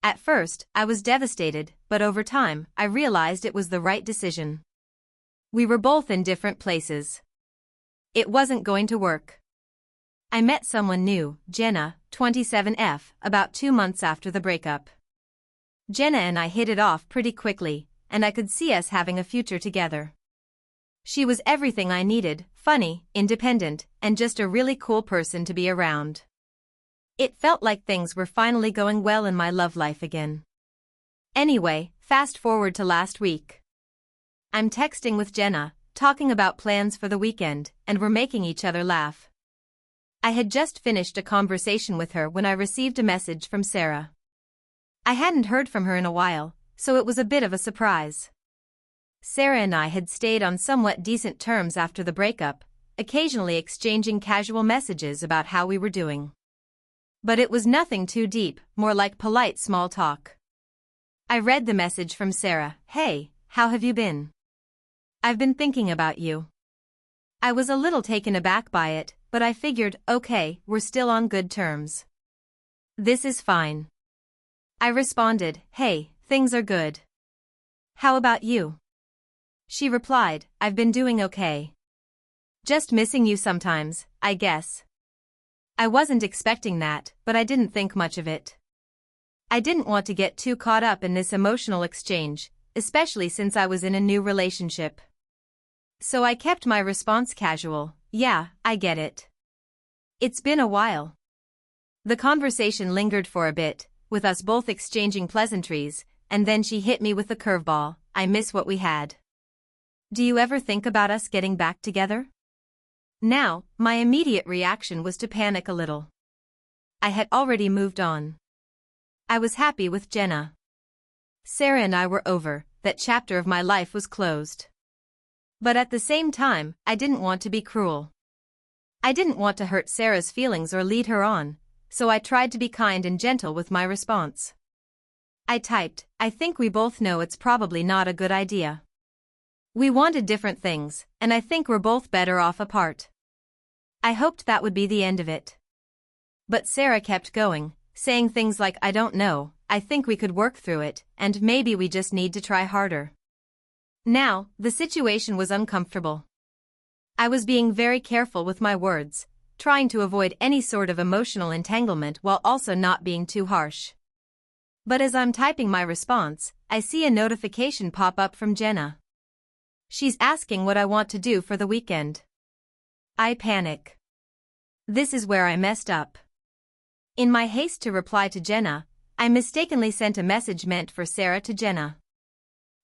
At first, I was devastated, but over time, I realized it was the right decision. We were both in different places. It wasn't going to work. I met someone new, Jenna, 27F, about 2 months after the breakup. Jenna and I hit it off pretty quickly, and I could see us having a future together. She was everything I needed, funny, independent, and just a really cool person to be around. It felt like things were finally going well in my love life again. Anyway, fast forward to last week. I'm texting with Jenna, talking about plans for the weekend, and we're making each other laugh. I had just finished a conversation with her when I received a message from Sarah. I hadn't heard from her in a while, so it was a bit of a surprise. Sarah and I had stayed on somewhat decent terms after the breakup, occasionally exchanging casual messages about how we were doing. But it was nothing too deep, more like polite small talk. I read the message from Sarah. "Hey, how have you been? I've been thinking about you." I was a little taken aback by it, but I figured, okay, we're still on good terms. This is fine. I responded, "Hey, things are good. How about you?" She replied, "I've been doing okay. Just missing you sometimes, I guess." I wasn't expecting that, but I didn't think much of it. I didn't want to get too caught up in this emotional exchange, especially since I was in a new relationship. So I kept my response casual. "Yeah, I get it. It's been a while." The conversation lingered for a bit, with us both exchanging pleasantries, and then she hit me with a curveball. "I miss what we had. Do you ever think about us getting back together?" Now, my immediate reaction was to panic a little. I had already moved on. I was happy with Jenna. Sarah and I were over, that chapter of my life was closed. But at the same time, I didn't want to be cruel. I didn't want to hurt Sarah's feelings or lead her on, so I tried to be kind and gentle with my response. I typed, "I think we both know it's probably not a good idea. We wanted different things, and I think we're both better off apart." I hoped that would be the end of it. But Sarah kept going, saying things like, "I don't know, I think we could work through it, and maybe we just need to try harder." Now, the situation was uncomfortable. I was being very careful with my words, trying to avoid any sort of emotional entanglement while also not being too harsh. But as I'm typing my response, I see a notification pop up from Jenna. She's asking what I want to do for the weekend. I panic. This is where I messed up. In my haste to reply to Jenna, I mistakenly sent a message meant for Sarah to Jenna.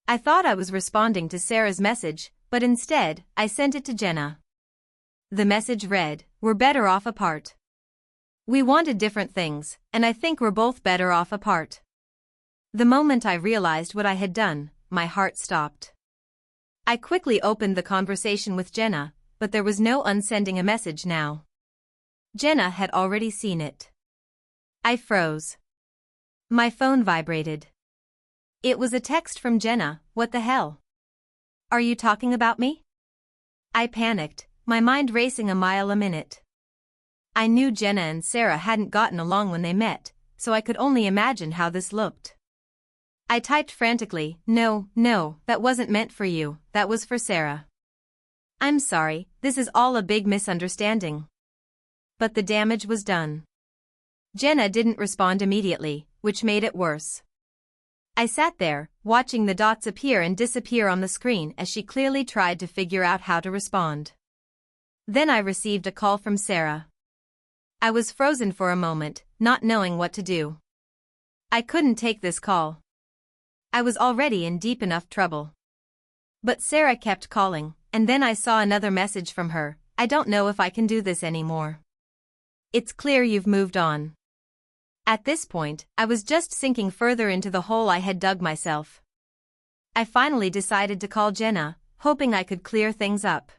I thought I was responding to Sarah's message, but instead, I sent it to Jenna. The message read, "We're better off apart. We wanted different things, and I think we're both better off apart." The moment I realized what I had done, my heart stopped. I quickly opened the conversation with Jenna, but there was no unsending a message now. Jenna had already seen it. I froze. My phone vibrated. It was a text from Jenna. "What the hell? Are you talking about me?" I panicked, my mind racing a mile a minute. I knew Jenna and Sarah hadn't gotten along when they met, so I could only imagine how this looked. I typed frantically, No, that wasn't meant for you, that was for Sarah. I'm sorry, this is all a big misunderstanding." But the damage was done. Jenna didn't respond immediately, which made it worse. I sat there, watching the dots appear and disappear on the screen as she clearly tried to figure out how to respond. Then I received a call from Sarah. I was frozen for a moment, not knowing what to do. I couldn't take this call. I was already in deep enough trouble. But Sarah kept calling, and then I saw another message from her. "I don't know if I can do this anymore. It's clear you've moved on." At this point, I was just sinking further into the hole I had dug myself. I finally decided to call Jenna, hoping I could clear things up.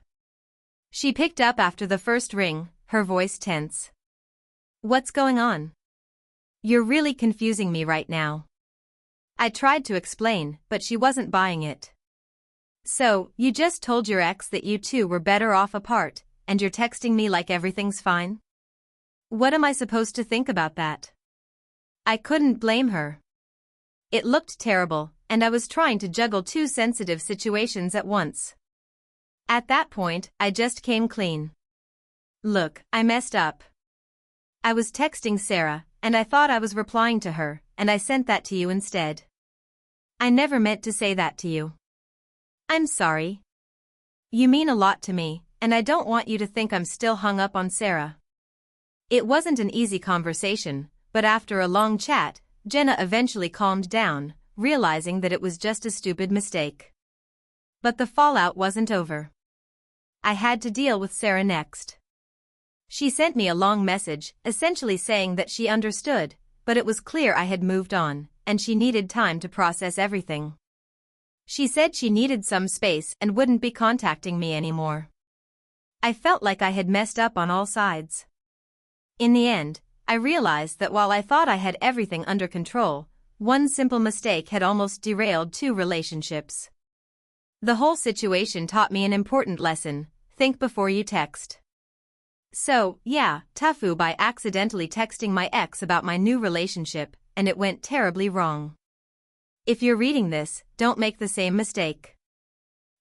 She picked up after the first ring, her voice tense. "What's going on? You're really confusing me right now." I tried to explain, but she wasn't buying it. "So, you just told your ex that you two were better off apart, and you're texting me like everything's fine? What am I supposed to think about that?" I couldn't blame her. It looked terrible, and I was trying to juggle two sensitive situations at once. At that point, I just came clean. "Look, I messed up. I was texting Sarah, and I thought I was replying to her, and I sent that to you instead. I never meant to say that to you. I'm sorry. You mean a lot to me, and I don't want you to think I'm still hung up on Sarah." It wasn't an easy conversation, but after a long chat, Jenna eventually calmed down, realizing that it was just a stupid mistake. But the fallout wasn't over. I had to deal with Sarah next. She sent me a long message, essentially saying that she understood, but it was clear I had moved on, and she needed time to process everything. She said she needed some space and wouldn't be contacting me anymore. I felt like I had messed up on all sides. In the end, I realized that while I thought I had everything under control, one simple mistake had almost derailed 2 relationships. The whole situation taught me an important lesson: think before you text. So, yeah, TIFU by accidentally texting my ex about my new relationship, and it went terribly wrong. If you're reading this, don't make the same mistake.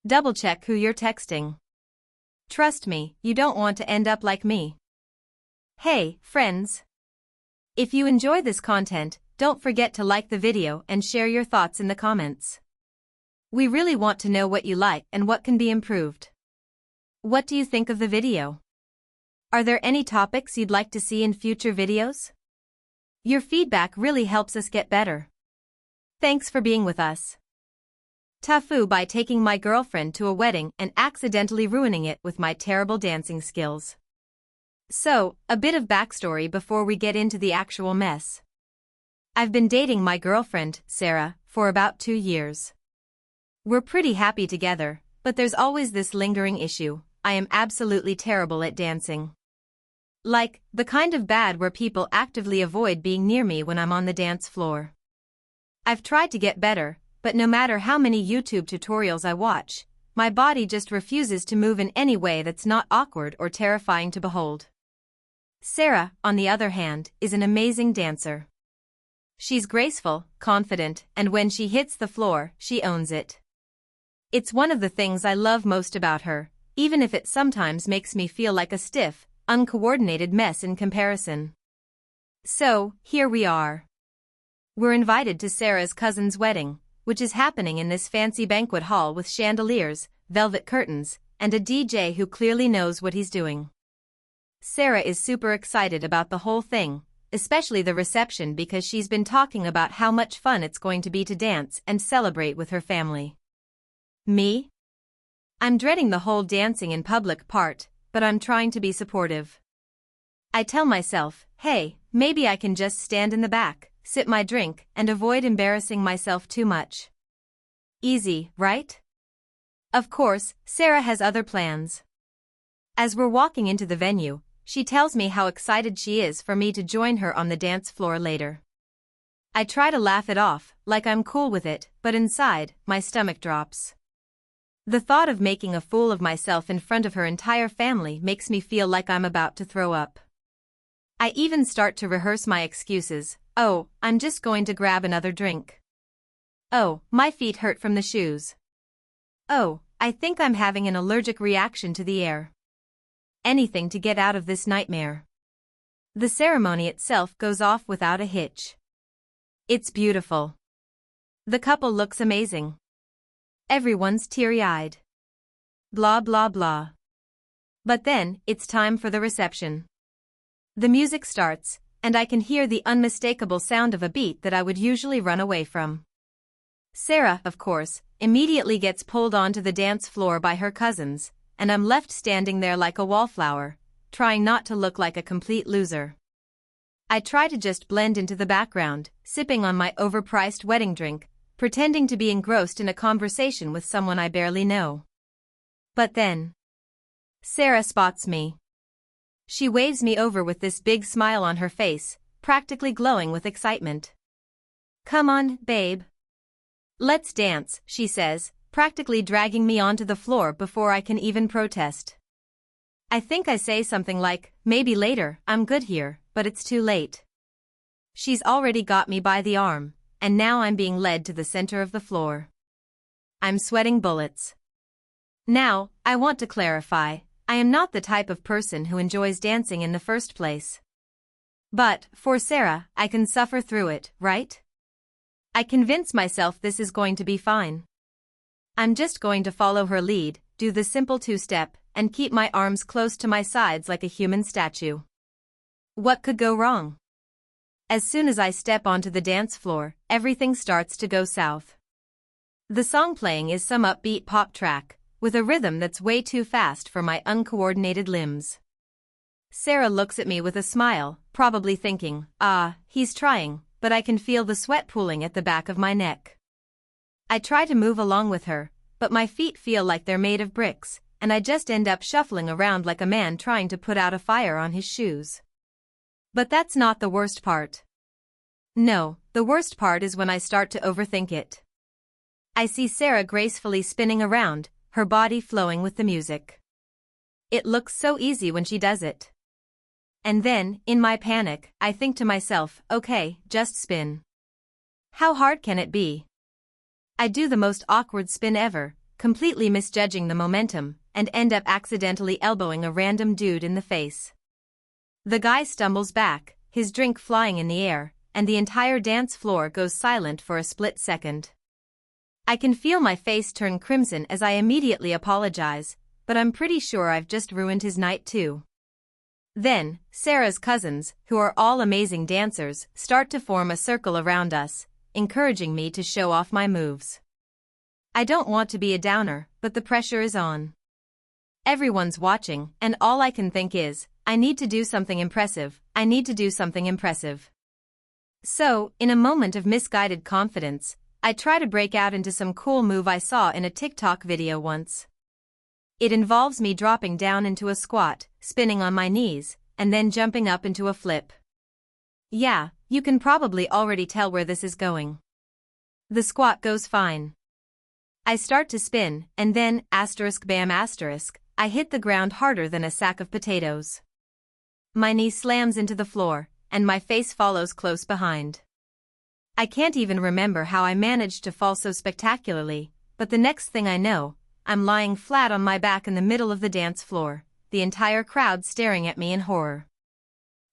Double-check who you're texting. Trust me, you don't want to end up like me. Hey, friends. If you enjoy this content, don't forget to like the video and share your thoughts in the comments. We really want to know what you like and what can be improved. What do you think of the video? Are there any topics you'd like to see in future videos? Your feedback really helps us get better. Thanks for being with us. TIFU by taking my girlfriend to a wedding and accidentally ruining it with my terrible dancing skills. So, a bit of backstory before we get into the actual mess. I've been dating my girlfriend, Sarah, for about 2 years. We're pretty happy together, but there's always this lingering issue: I am absolutely terrible at dancing. Like, the kind of bad where people actively avoid being near me when I'm on the dance floor. I've tried to get better, but no matter how many YouTube tutorials I watch, my body just refuses to move in any way that's not awkward or terrifying to behold. Sarah, on the other hand, is an amazing dancer. She's graceful, confident, and when she hits the floor, she owns it. It's one of the things I love most about her, even if it sometimes makes me feel like a stiff, uncoordinated mess in comparison. So, here we are. We're invited to Sarah's cousin's wedding, which is happening in this fancy banquet hall with chandeliers, velvet curtains, and a DJ who clearly knows what he's doing. Sarah is super excited about the whole thing, especially the reception, because she's been talking about how much fun it's going to be to dance and celebrate with her family. Me? I'm dreading the whole dancing in public part, but I'm trying to be supportive. I tell myself, hey, maybe I can just stand in the back, sip my drink, and avoid embarrassing myself too much. Easy, right? Of course, Sarah has other plans. As we're walking into the venue, she tells me how excited she is for me to join her on the dance floor later. I try to laugh it off, like I'm cool with it, but inside, my stomach drops. The thought of making a fool of myself in front of her entire family makes me feel like I'm about to throw up. I even start to rehearse my excuses. Oh, I'm just going to grab another drink. Oh, my feet hurt from the shoes. Oh, I think I'm having an allergic reaction to the air. Anything to get out of this nightmare. The ceremony itself goes off without a hitch. It's beautiful. The couple looks amazing. Everyone's teary-eyed. Blah blah blah. But then, it's time for the reception. The music starts, and I can hear the unmistakable sound of a beat that I would usually run away from. Sarah, of course, immediately gets pulled onto the dance floor by her cousins, and I'm left standing there like a wallflower, trying not to look like a complete loser. I try to just blend into the background, sipping on my overpriced wedding drink, pretending to be engrossed in a conversation with someone I barely know. But then, Sarah spots me. She waves me over with this big smile on her face, practically glowing with excitement. "Come on, babe. Let's dance," she says, practically dragging me onto the floor before I can even protest. I think I say something like, "Maybe later, I'm good here," but it's too late. She's already got me by the arm, and now I'm being led to the center of the floor. I'm sweating bullets. Now, I want to clarify, I am not the type of person who enjoys dancing in the first place. But, for Sarah, I can suffer through it, right? I convince myself this is going to be fine. I'm just going to follow her lead, do the simple two-step, and keep my arms close to my sides like a human statue. What could go wrong? As soon as I step onto the dance floor, everything starts to go south. The song playing is some upbeat pop track, with a rhythm that's way too fast for my uncoordinated limbs. Sarah looks at me with a smile, probably thinking, he's trying, but I can feel the sweat pooling at the back of my neck. I try to move along with her, but my feet feel like they're made of bricks, and I just end up shuffling around like a man trying to put out a fire on his shoes. But that's not the worst part. No, the worst part is when I start to overthink it. I see Sarah gracefully spinning around, her body flowing with the music. It looks so easy when she does it. And then, in my panic, I think to myself, okay, just spin. How hard can it be? I do the most awkward spin ever, completely misjudging the momentum, and end up accidentally elbowing a random dude in the face. The guy stumbles back, his drink flying in the air, and the entire dance floor goes silent for a split second. I can feel my face turn crimson as I immediately apologize, but I'm pretty sure I've just ruined his night too. Then, Sarah's cousins, who are all amazing dancers, start to form a circle around us, encouraging me to show off my moves. I don't want to be a downer, but the pressure is on. Everyone's watching, and all I can think is, I need to do something impressive, I need to do something impressive. So, in a moment of misguided confidence, I try to break out into some cool move I saw in a TikTok video once. It involves me dropping down into a squat, spinning on my knees, and then jumping up into a flip. Yeah, you can probably already tell where this is going. The squat goes fine. I start to spin, and then, *bam**, I hit the ground harder than a sack of potatoes. My knee slams into the floor, and my face follows close behind. I can't even remember how I managed to fall so spectacularly, but the next thing I know, I'm lying flat on my back in the middle of the dance floor, the entire crowd staring at me in horror.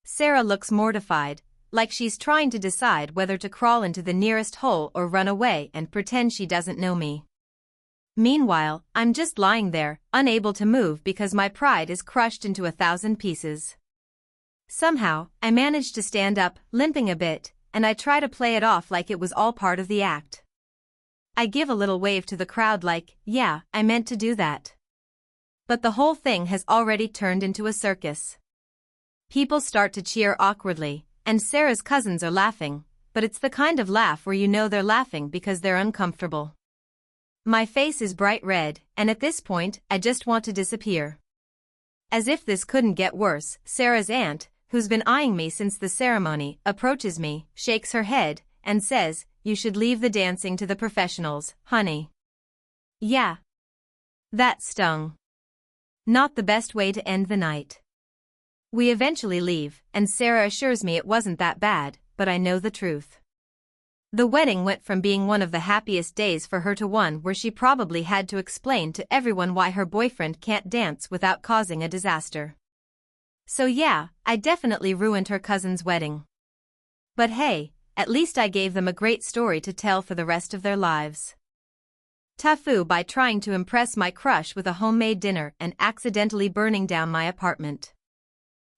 Sarah looks mortified, like she's trying to decide whether to crawl into the nearest hole or run away and pretend she doesn't know me. Meanwhile, I'm just lying there, unable to move because my pride is crushed into 1,000 pieces. Somehow, I manage to stand up, limping a bit, and I try to play it off like it was all part of the act. I give a little wave to the crowd like, yeah, I meant to do that. But the whole thing has already turned into a circus. People start to cheer awkwardly, and Sarah's cousins are laughing, but it's the kind of laugh where you know they're laughing because they're uncomfortable. My face is bright red, and at this point, I just want to disappear. As if this couldn't get worse, Sarah's aunt, who's been eyeing me since the ceremony, approaches me, shakes her head, and says, "You should leave the dancing to the professionals, honey." Yeah. That stung. Not the best way to end the night. We eventually leave, and Sarah assures me it wasn't that bad, but I know the truth. The wedding went from being one of the happiest days for her to one where she probably had to explain to everyone why her boyfriend can't dance without causing a disaster. So yeah, I definitely ruined her cousin's wedding. But hey, at least I gave them a great story to tell for the rest of their lives. TIFU by trying to impress my crush with a homemade dinner and accidentally burning down my apartment.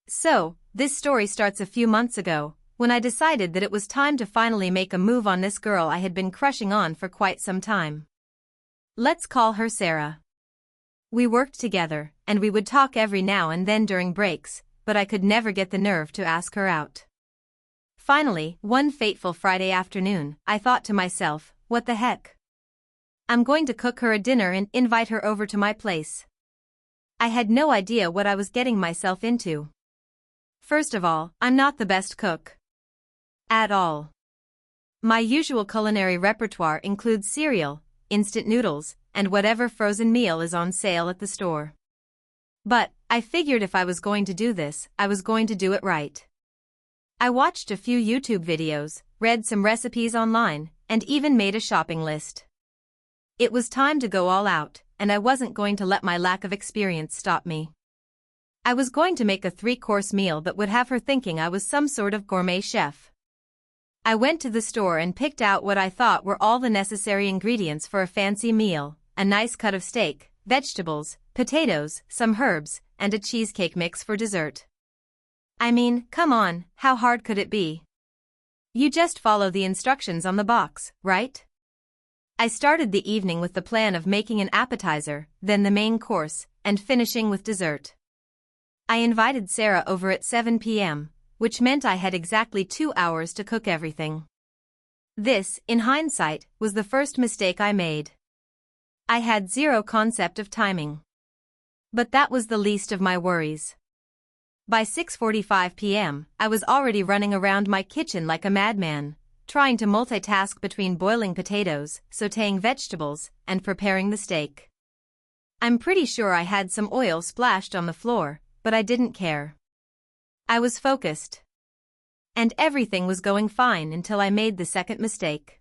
So, this story starts a few months ago, when I decided that it was time to finally make a move on this girl I had been crushing on for quite some time. Let's call her Sarah. We worked together, and we would talk every now and then during breaks, but I could never get the nerve to ask her out. Finally, one fateful Friday afternoon, I thought to myself, what the heck? I'm going to cook her a dinner and invite her over to my place. I had no idea what I was getting myself into. First of all, I'm not the best cook. At all. My usual culinary repertoire includes cereal, instant noodles, and whatever frozen meal is on sale at the store. But, I figured if I was going to do this, I was going to do it right. I watched a few YouTube videos, read some recipes online, and even made a shopping list. It was time to go all out, and I wasn't going to let my lack of experience stop me. I was going to make a 3-course meal that would have her thinking I was some sort of gourmet chef. I went to the store and picked out what I thought were all the necessary ingredients for a fancy meal: a nice cut of steak, vegetables, potatoes, some herbs, and a cheesecake mix for dessert. I mean, come on, how hard could it be? You just follow the instructions on the box, right? I started the evening with the plan of making an appetizer, then the main course, and finishing with dessert. I invited Sarah over at 7 p.m., which meant I had exactly 2 hours to cook everything. This, in hindsight, was the first mistake I made. I had zero concept of timing. But that was the least of my worries. By 6:45 p.m., I was already running around my kitchen like a madman, trying to multitask between boiling potatoes, sautéing vegetables, and preparing the steak. I'm pretty sure I had some oil splashed on the floor, but I didn't care. I was focused. And everything was going fine until I made the second mistake.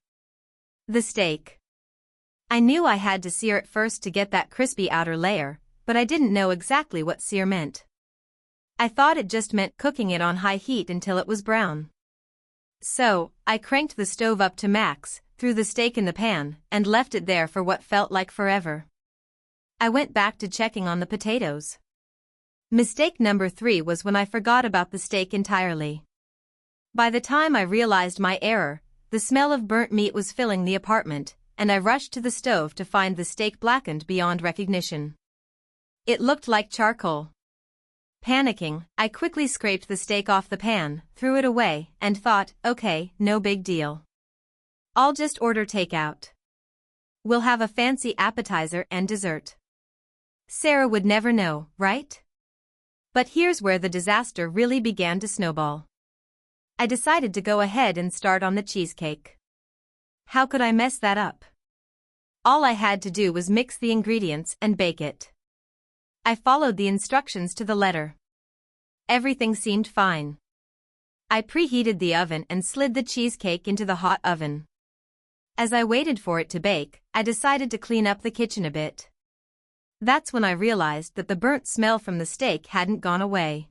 The steak. I knew I had to sear it first to get that crispy outer layer, but I didn't know exactly what sear meant. I thought it just meant cooking it on high heat until it was brown. So, I cranked the stove up to max, threw the steak in the pan, and left it there for what felt like forever. I went back to checking on the potatoes. Mistake number 3 was when I forgot about the steak entirely. By the time I realized my error, the smell of burnt meat was filling the apartment, and I rushed to the stove to find the steak blackened beyond recognition. It looked like charcoal. Panicking, I quickly scraped the steak off the pan, threw it away, and thought, okay, no big deal. I'll just order takeout. We'll have a fancy appetizer and dessert. Sarah would never know, right? But here's where the disaster really began to snowball. I decided to go ahead and start on the cheesecake. How could I mess that up? All I had to do was mix the ingredients and bake it. I followed the instructions to the letter. Everything seemed fine. I preheated the oven and slid the cheesecake into the hot oven. As I waited for it to bake, I decided to clean up the kitchen a bit. That's when I realized that the burnt smell from the steak hadn't gone away.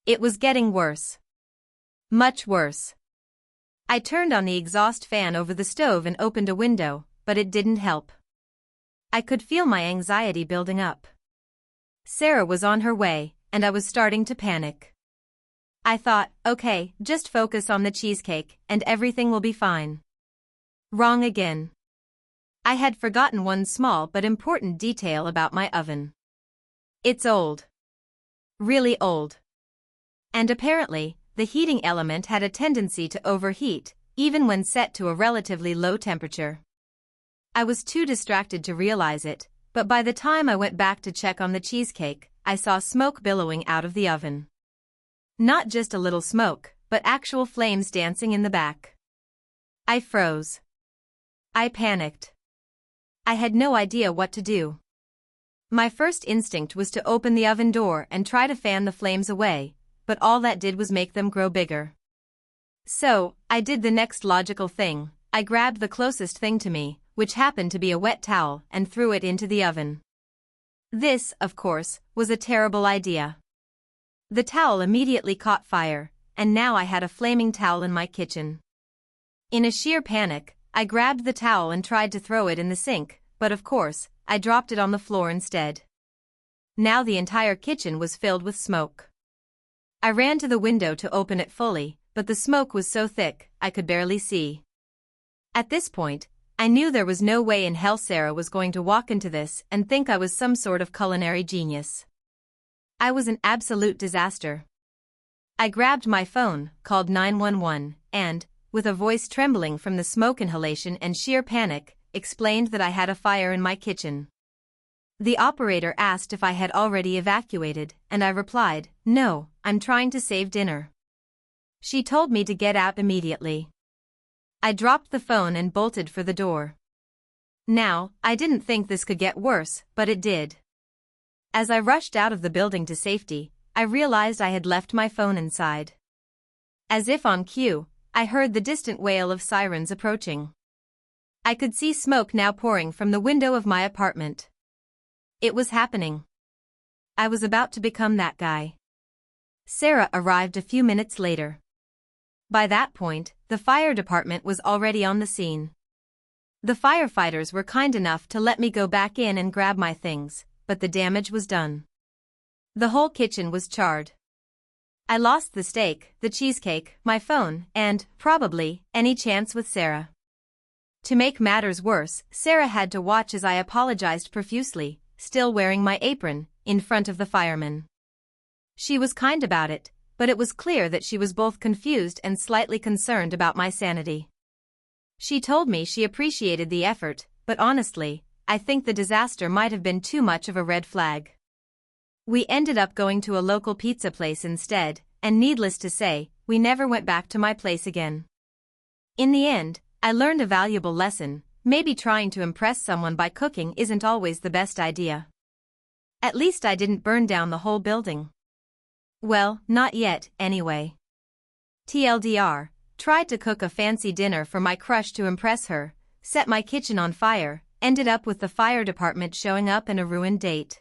It was getting worse. Much worse. I turned on the exhaust fan over the stove and opened a window, but it didn't help. I could feel my anxiety building up. Sarah was on her way, and I was starting to panic. I thought, okay, just focus on the cheesecake, and everything will be fine. Wrong again. I had forgotten one small but important detail about my oven. It's old. Really old. And apparently, the heating element had a tendency to overheat, even when set to a relatively low temperature. I was too distracted to realize it, but by the time I went back to check on the cheesecake, I saw smoke billowing out of the oven. Not just a little smoke, but actual flames dancing in the back. I froze. I panicked. I had no idea what to do. My first instinct was to open the oven door and try to fan the flames away, but all that did was make them grow bigger. So, I did the next logical thing. I grabbed the closest thing to me, which happened to be a wet towel, and threw it into the oven. This, of course, was a terrible idea. The towel immediately caught fire, and now I had a flaming towel in my kitchen. In a sheer panic, I grabbed the towel and tried to throw it in the sink, but of course, I dropped it on the floor instead. Now the entire kitchen was filled with smoke. I ran to the window to open it fully, but the smoke was so thick, I could barely see. At this point, I knew there was no way in hell Sarah was going to walk into this and think I was some sort of culinary genius. I was an absolute disaster. I grabbed my phone, called 911, and, with a voice trembling from the smoke inhalation and sheer panic, explained that I had a fire in my kitchen. The operator asked if I had already evacuated, and I replied, "No, I'm trying to save dinner." She told me to get out immediately. I dropped the phone and bolted for the door. Now, I didn't think this could get worse, but it did. As I rushed out of the building to safety, I realized I had left my phone inside. As if on cue, I heard the distant wail of sirens approaching. I could see smoke now pouring from the window of my apartment. It was happening. I was about to become that guy. Sarah arrived a few minutes later. By that point, the fire department was already on the scene. The firefighters were kind enough to let me go back in and grab my things, but the damage was done. The whole kitchen was charred. I lost the steak, the cheesecake, my phone, and, probably, any chance with Sarah. To make matters worse, Sarah had to watch as I apologized profusely, still wearing my apron, in front of the firemen. She was kind about it, but it was clear that she was both confused and slightly concerned about my sanity. She told me she appreciated the effort, but honestly, I think the disaster might have been too much of a red flag. We ended up going to a local pizza place instead, and needless to say, we never went back to my place again. In the end, I learned a valuable lesson: maybe trying to impress someone by cooking isn't always the best idea. At least I didn't burn down the whole building. Well, not yet, anyway. TLDR, tried to cook a fancy dinner for my crush to impress her, set my kitchen on fire, ended up with the fire department showing up and a ruined date.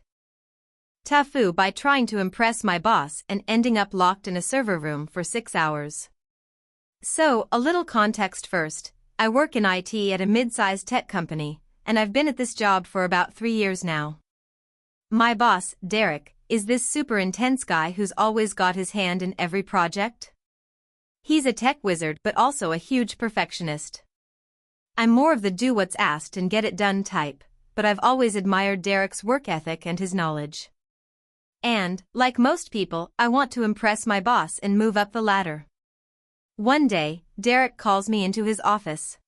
TIFU by trying to impress my boss and ending up locked in a server room for 6 hours. So, a little context first. I work in IT at a mid-sized tech company, and I've been at this job for about 3 years now. My boss, Derek, is this super intense guy who's always got his hand in every project. He's a tech wizard but also a huge perfectionist. I'm more of the do what's asked and get it done type, but I've always admired Derek's work ethic and his knowledge. And, like most people, I want to impress my boss and move up the ladder. One day, Derek calls me into his office.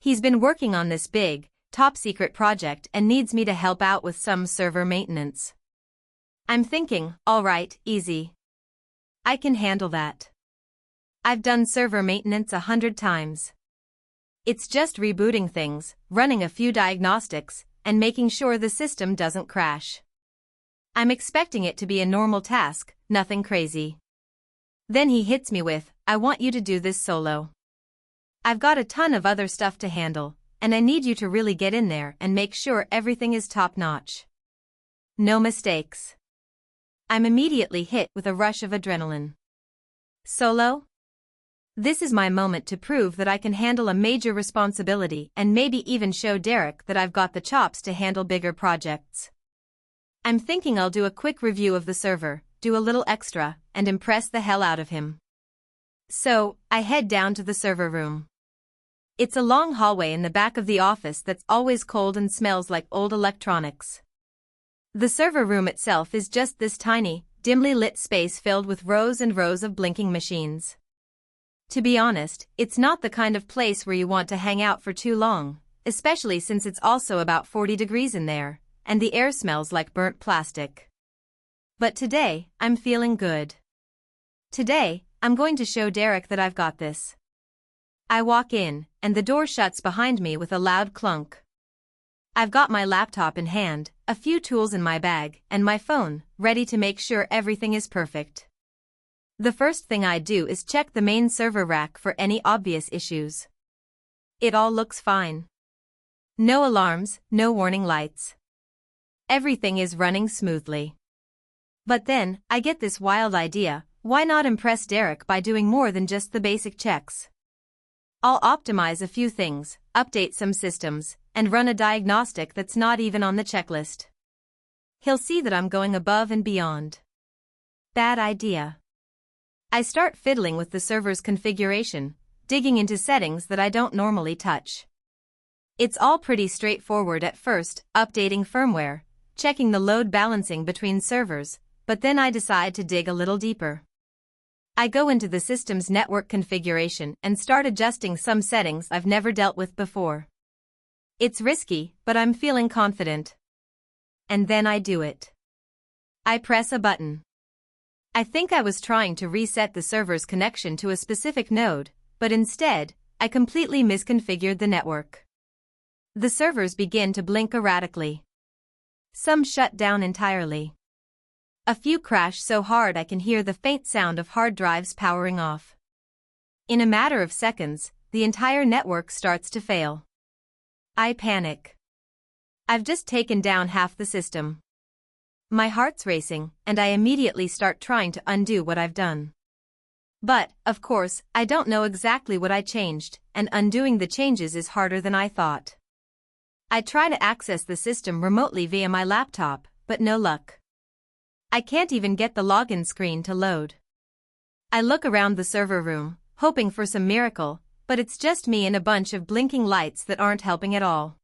He's been working on this big, top-secret project and needs me to help out with some server maintenance. I'm thinking, all right, easy. I can handle that. I've done server maintenance 100 times. It's just rebooting things, running a few diagnostics, and making sure the system doesn't crash. I'm expecting it to be a normal task, nothing crazy. Then he hits me with, I want you to do this solo. I've got a ton of other stuff to handle, and I need you to really get in there and make sure everything is top-notch. No mistakes. I'm immediately hit with a rush of adrenaline. Solo? This is my moment to prove that I can handle a major responsibility and maybe even show Derek that I've got the chops to handle bigger projects. I'm thinking I'll do a quick review of the server, do a little extra, and impress the hell out of him. So, I head down to the server room. It's a long hallway in the back of the office that's always cold and smells like old electronics. The server room itself is just this tiny, dimly lit space filled with rows and rows of blinking machines. To be honest, it's not the kind of place where you want to hang out for too long, especially since it's also about 40 degrees in there, and the air smells like burnt plastic. But today, I'm feeling good. Today, I'm going to show Derek that I've got this. I walk in, and the door shuts behind me with a loud clunk. I've got my laptop in hand, a few tools in my bag, and my phone, ready to make sure everything is perfect. The first thing I do is check the main server rack for any obvious issues. It all looks fine. No alarms, no warning lights. Everything is running smoothly. But then, I get this wild idea: why not impress Derek by doing more than just the basic checks? I'll optimize a few things, update some systems, and run a diagnostic that's not even on the checklist. He'll see that I'm going above and beyond. Bad idea. I start fiddling with the server's configuration, digging into settings that I don't normally touch. It's all pretty straightforward at first, updating firmware, checking the load balancing between servers, but then I decide to dig a little deeper. I go into the system's network configuration and start adjusting some settings I've never dealt with before. It's risky, but I'm feeling confident. And then I do it. I press a button. I think I was trying to reset the server's connection to a specific node, but instead, I completely misconfigured the network. The servers begin to blink erratically. Some shut down entirely. A few crash so hard I can hear the faint sound of hard drives powering off. In a matter of seconds, the entire network starts to fail. I panic. I've just taken down half the system. My heart's racing, and I immediately start trying to undo what I've done. But, of course, I don't know exactly what I changed, and undoing the changes is harder than I thought. I try to access the system remotely via my laptop, but no luck. I can't even get the login screen to load. I look around the server room, hoping for some miracle, but it's just me and a bunch of blinking lights that aren't helping at all.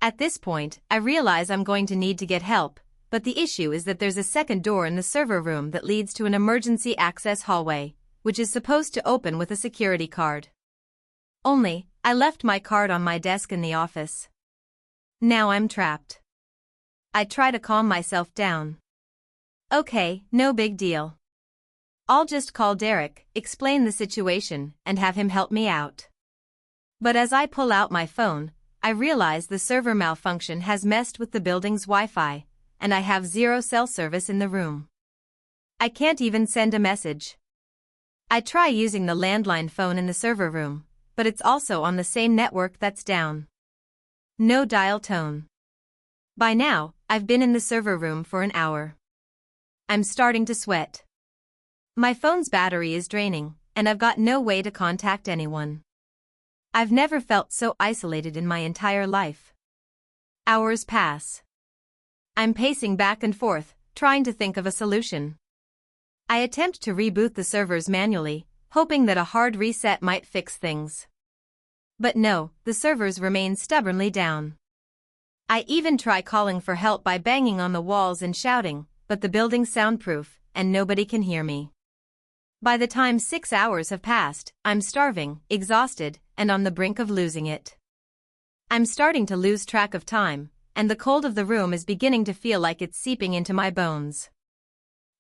At this point, I realize I'm going to need to get help, but the issue is that there's a second door in the server room that leads to an emergency access hallway, which is supposed to open with a security card. Only, I left my card on my desk in the office. Now I'm trapped. I try to calm myself down. Okay, no big deal. I'll just call Derek, explain the situation, and have him help me out. But as I pull out my phone, I realize the server malfunction has messed with the building's Wi-Fi, and I have zero cell service in the room. I can't even send a message. I try using the landline phone in the server room, but it's also on the same network that's down. No dial tone. By now, I've been in the server room for an hour. I'm starting to sweat. My phone's battery is draining, and I've got no way to contact anyone. I've never felt so isolated in my entire life. Hours pass. I'm pacing back and forth, trying to think of a solution. I attempt to reboot the servers manually, hoping that a hard reset might fix things. But no, the servers remain stubbornly down. I even try calling for help by banging on the walls and shouting, but the building's soundproof, and nobody can hear me. By the time 6 hours have passed, I'm starving, exhausted, and on the brink of losing it. I'm starting to lose track of time, and the cold of the room is beginning to feel like it's seeping into my bones.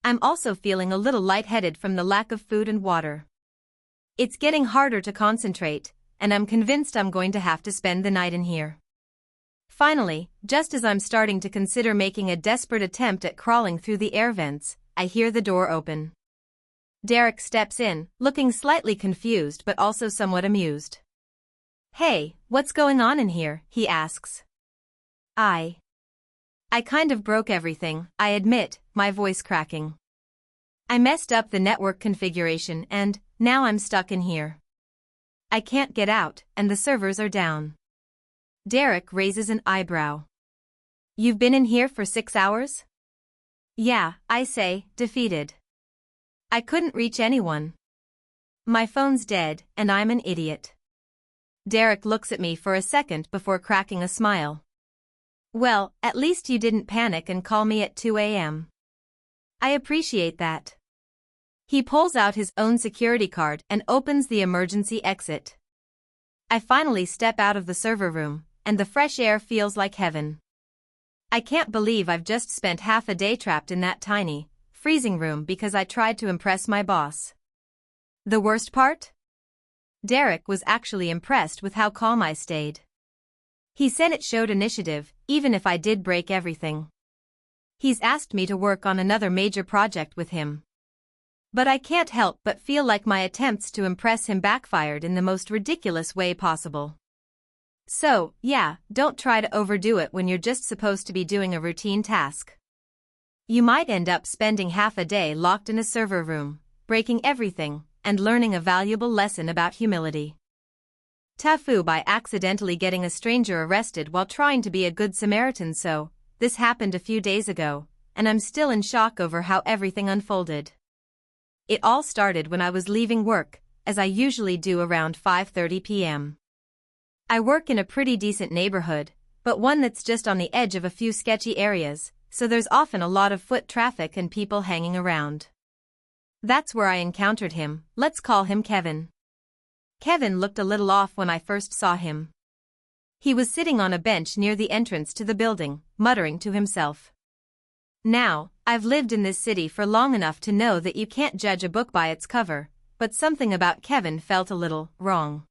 I'm also feeling a little lightheaded from the lack of food and water. It's getting harder to concentrate, and I'm convinced I'm going to have to spend the night in here. Finally, just as I'm starting to consider making a desperate attempt at crawling through the air vents, I hear the door open. Derek steps in, looking slightly confused but also somewhat amused. "Hey, what's going on in here?" he asks. I kind of broke everything, I admit, my voice cracking. I messed up the network configuration and, now I'm stuck in here. I can't get out, and the servers are down. Derek raises an eyebrow. "You've been in here for 6 hours?" "Yeah," I say, defeated. "I couldn't reach anyone. My phone's dead, and I'm an idiot." Derek looks at me for a second before cracking a smile. "Well, at least you didn't panic and call me at 2 a.m. I appreciate that." He pulls out his own security card and opens the emergency exit. I finally step out of the server room, and the fresh air feels like heaven. I can't believe I've just spent half a day trapped in that tiny, freezing room because I tried to impress my boss. The worst part? Derek was actually impressed with how calm I stayed. He said it showed initiative, even if I did break everything. He's asked me to work on another major project with him. But I can't help but feel like my attempts to impress him backfired in the most ridiculous way possible. So, yeah, don't try to overdo it when you're just supposed to be doing a routine task. You might end up spending half a day locked in a server room, breaking everything, and learning a valuable lesson about humility. TIFU by accidentally getting a stranger arrested while trying to be a good Samaritan. So, this happened a few days ago, and I'm still in shock over how everything unfolded. It all started when I was leaving work, as I usually do around 5:30 p.m. I work in a pretty decent neighborhood, but one that's just on the edge of a few sketchy areas, so there's often a lot of foot traffic and people hanging around. That's where I encountered him. Let's call him Kevin. Kevin looked a little off when I first saw him. He was sitting on a bench near the entrance to the building, muttering to himself. Now, I've lived in this city for long enough to know that you can't judge a book by its cover, but something about Kevin felt a little wrong.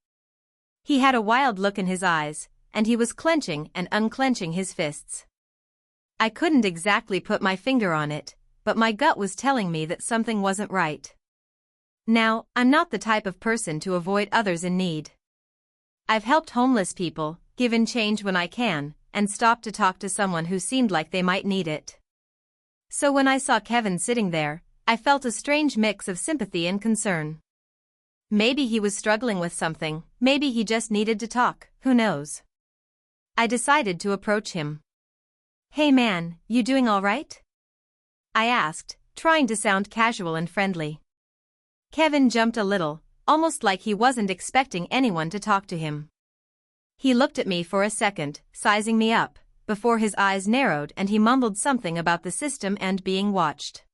He had a wild look in his eyes, and he was clenching and unclenching his fists. I couldn't exactly put my finger on it, but my gut was telling me that something wasn't right. Now, I'm not the type of person to avoid others in need. I've helped homeless people, given change when I can, and stopped to talk to someone who seemed like they might need it. So when I saw Kevin sitting there, I felt a strange mix of sympathy and concern. Maybe he was struggling with something, maybe he just needed to talk, who knows? I decided to approach him. "Hey man, you doing all right?" I asked, trying to sound casual and friendly. Kevin jumped a little, almost like he wasn't expecting anyone to talk to him. He looked at me for a second, sizing me up, before his eyes narrowed and he mumbled something about the system and being watched.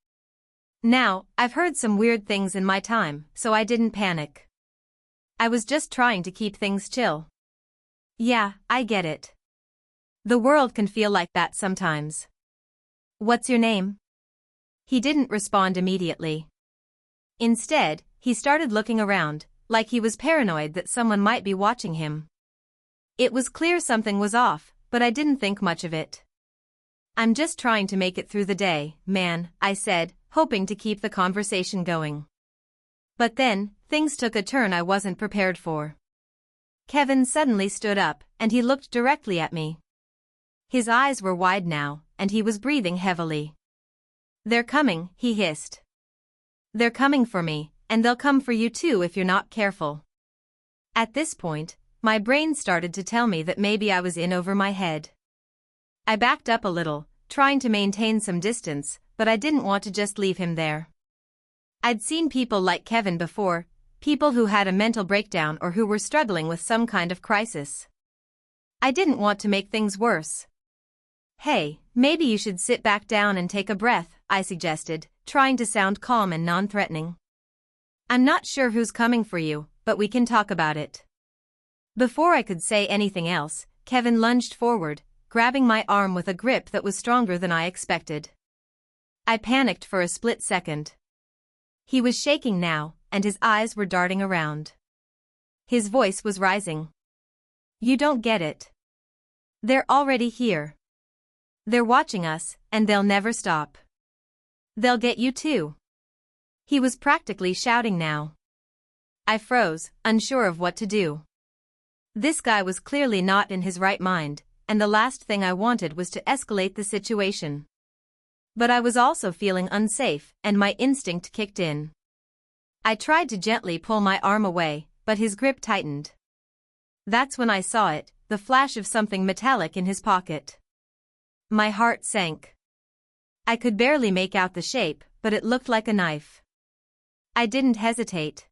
Now, I've heard some weird things in my time, so I didn't panic. I was just trying to keep things chill. Yeah, I get it. The world can feel like that sometimes. What's your name? He didn't respond immediately. Instead, he started looking around, like he was paranoid that someone might be watching him. It was clear something was off, but I didn't think much of it. I'm just trying to make it through the day, man, I said, hoping to keep the conversation going. But then, things took a turn I wasn't prepared for. Kevin suddenly stood up, and he looked directly at me. His eyes were wide now, and he was breathing heavily. They're coming, he hissed. They're coming for me, and they'll come for you too if you're not careful. At this point, my brain started to tell me that maybe I was in over my head. I backed up a little, trying to maintain some distance, but I didn't want to just leave him there. I'd seen people like Kevin before, people who had a mental breakdown or who were struggling with some kind of crisis. I didn't want to make things worse. Hey, maybe you should sit back down and take a breath, I suggested, trying to sound calm and non-threatening. I'm not sure who's coming for you, but we can talk about it. Before I could say anything else, Kevin lunged forward, grabbing my arm with a grip that was stronger than I expected. I panicked for a split second. He was shaking now, and his eyes were darting around. His voice was rising. You don't get it. They're already here. They're watching us, and they'll never stop. They'll get you too. He was practically shouting now. I froze, unsure of what to do. This guy was clearly not in his right mind, and the last thing I wanted was to escalate the situation. But I was also feeling unsafe, and my instinct kicked in. I tried to gently pull my arm away, but his grip tightened. That's when I saw it, the flash of something metallic in his pocket. My heart sank. I could barely make out the shape, but it looked like a knife. I didn't hesitate.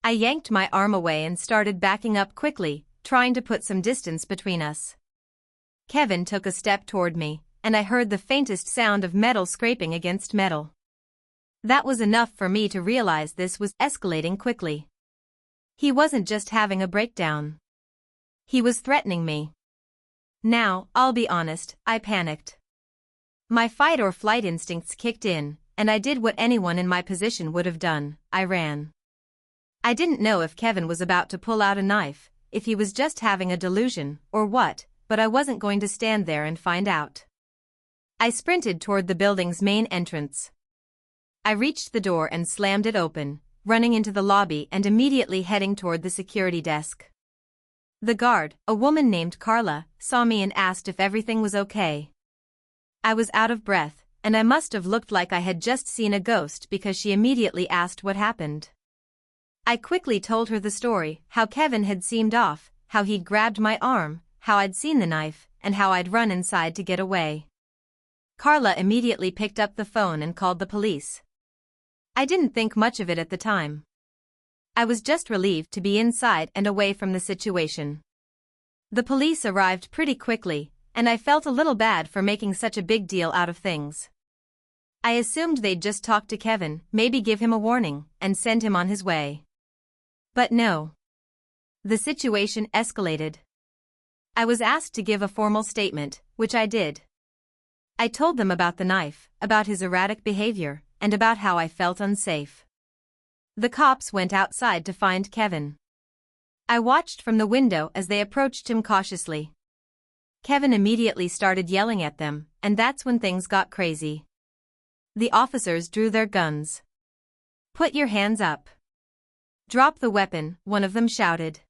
I yanked my arm away and started backing up quickly, trying to put some distance between us. Kevin took a step toward me, and I heard the faintest sound of metal scraping against metal. That was enough for me to realize this was escalating quickly. He wasn't just having a breakdown. He was threatening me. Now, I'll be honest, I panicked. My fight or flight instincts kicked in, and I did what anyone in my position would have done, I ran. I didn't know if Kevin was about to pull out a knife, if he was just having a delusion, or what, but I wasn't going to stand there and find out. I sprinted toward the building's main entrance. I reached the door and slammed it open, running into the lobby and immediately heading toward the security desk. The guard, a woman named Carla, saw me and asked if everything was okay. I was out of breath, and I must have looked like I had just seen a ghost because she immediately asked what happened. I quickly told her the story, how Kevin had seemed off, how he'd grabbed my arm, how I'd seen the knife, and how I'd run inside to get away. Carla immediately picked up the phone and called the police. I didn't think much of it at the time. I was just relieved to be inside and away from the situation. The police arrived pretty quickly, and I felt a little bad for making such a big deal out of things. I assumed they'd just talk to Kevin, maybe give him a warning, and send him on his way. But no. The situation escalated. I was asked to give a formal statement, which I did. I told them about the knife, about his erratic behavior, and about how I felt unsafe. The cops went outside to find Kevin. I watched from the window as they approached him cautiously. Kevin immediately started yelling at them, and that's when things got crazy. The officers drew their guns. Put your hands up. Drop the weapon, one of them shouted.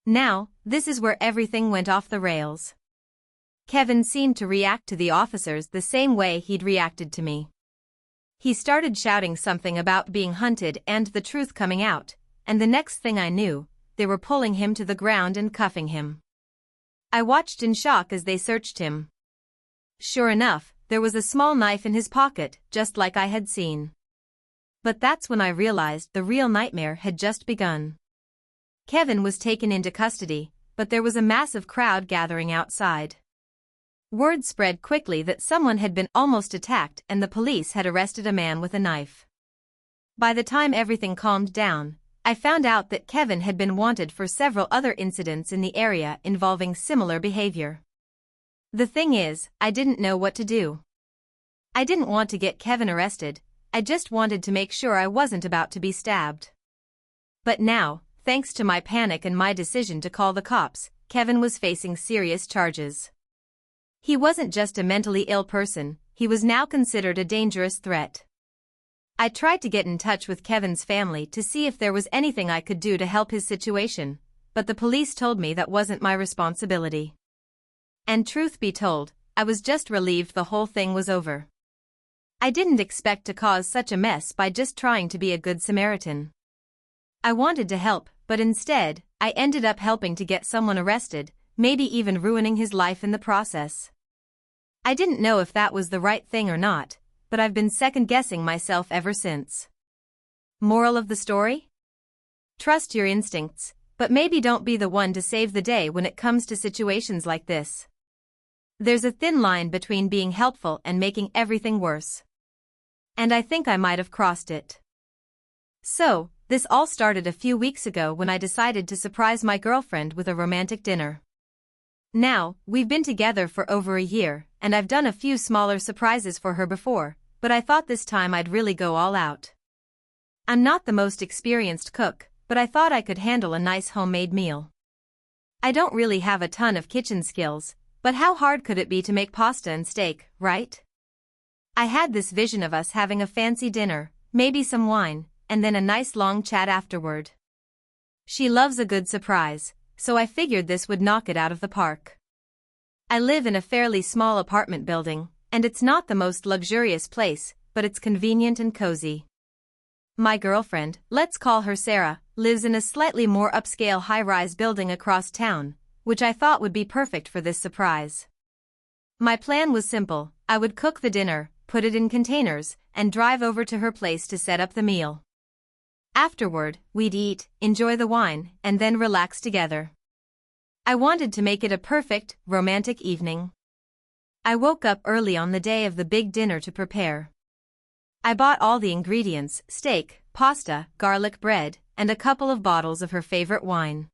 Now, this is where everything went off the rails. Kevin seemed to react to the officers the same way he'd reacted to me. He started shouting something about being hunted and the truth coming out, and the next thing I knew, they were pulling him to the ground and cuffing him. I watched in shock as they searched him. Sure enough, there was a small knife in his pocket, just like I had seen. But that's when I realized the real nightmare had just begun. Kevin was taken into custody, but there was a massive crowd gathering outside. Word spread quickly that someone had been almost attacked and the police had arrested a man with a knife. By the time everything calmed down, I found out that Kevin had been wanted for several other incidents in the area involving similar behavior. The thing is, I didn't know what to do. I didn't want to get Kevin arrested, I just wanted to make sure I wasn't about to be stabbed. But now, thanks to my panic and my decision to call the cops, Kevin was facing serious charges. He wasn't just a mentally ill person, he was now considered a dangerous threat. I tried to get in touch with Kevin's family to see if there was anything I could do to help his situation, but the police told me that wasn't my responsibility. And truth be told, I was just relieved the whole thing was over. I didn't expect to cause such a mess by just trying to be a good Samaritan. I wanted to help, but instead, I ended up helping to get someone arrested, maybe even ruining his life in the process. I didn't know if that was the right thing or not, but I've been second-guessing myself ever since. Moral of the story? Trust your instincts, but maybe don't be the one to save the day when it comes to situations like this. There's a thin line between being helpful and making everything worse. And I think I might have crossed it. So, this all started a few weeks ago when I decided to surprise my girlfriend with a romantic dinner. Now, we've been together for over a year, and I've done a few smaller surprises for her before, but I thought this time I'd really go all out. I'm not the most experienced cook, but I thought I could handle a nice homemade meal. I don't really have a ton of kitchen skills, but how hard could it be to make pasta and steak, right? I had this vision of us having a fancy dinner, maybe some wine, and then a nice long chat afterward. She loves a good surprise, so I figured this would knock it out of the park. I live in a fairly small apartment building, and it's not the most luxurious place, but it's convenient and cozy. My girlfriend, let's call her Sarah, lives in a slightly more upscale high-rise building across town, which I thought would be perfect for this surprise. My plan was simple, I would cook the dinner, put it in containers, and drive over to her place to set up the meal. Afterward, we'd eat, enjoy the wine, and then relax together. I wanted to make it a perfect, romantic evening. I woke up early on the day of the big dinner to prepare. I bought all the ingredients, steak, pasta, garlic bread, and a couple of bottles of her favorite wine.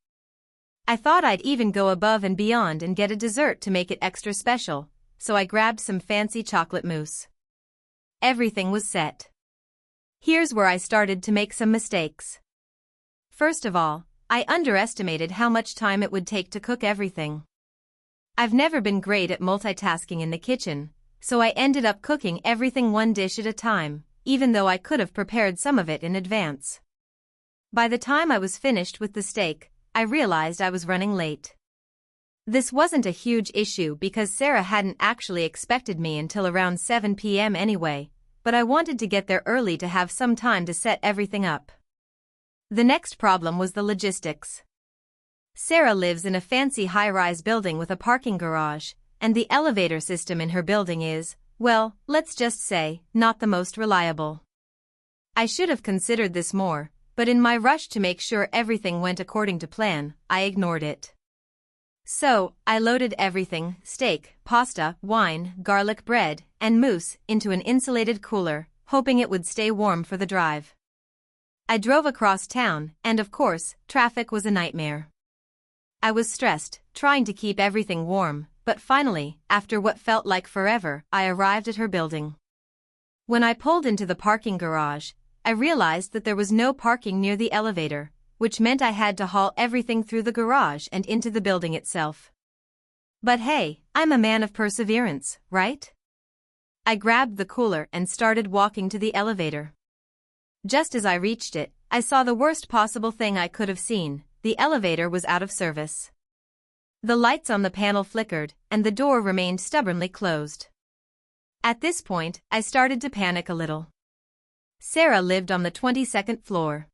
I thought I'd even go above and beyond and get a dessert to make it extra special, so I grabbed some fancy chocolate mousse. Everything was set. Here's where I started to make some mistakes. First of all, I underestimated how much time it would take to cook everything. I've never been great at multitasking in the kitchen, so I ended up cooking everything one dish at a time, even though I could have prepared some of it in advance. By the time I was finished with the steak, I realized I was running late. This wasn't a huge issue because Sarah hadn't actually expected me until around 7 p.m. anyway, but I wanted to get there early to have some time to set everything up. The next problem was the logistics. Sarah lives in a fancy high-rise building with a parking garage, and the elevator system in her building is, well, let's just say, not the most reliable. I should have considered this more, but in my rush to make sure everything went according to plan, I ignored it. So, I loaded everything, steak, pasta, wine, garlic bread, and mousse, into an insulated cooler, hoping it would stay warm for the drive. I drove across town, and of course, traffic was a nightmare. I was stressed, trying to keep everything warm, but finally, after what felt like forever, I arrived at her building. When I pulled into the parking garage, I realized that there was no parking near the elevator, which meant I had to haul everything through the garage and into the building itself. But hey, I'm a man of perseverance, right? I grabbed the cooler and started walking to the elevator. Just as I reached it, I saw the worst possible thing I could have seen. The elevator was out of service. The lights on the panel flickered, and the door remained stubbornly closed. At this point, I started to panic a little. Sarah lived on the 22nd floor.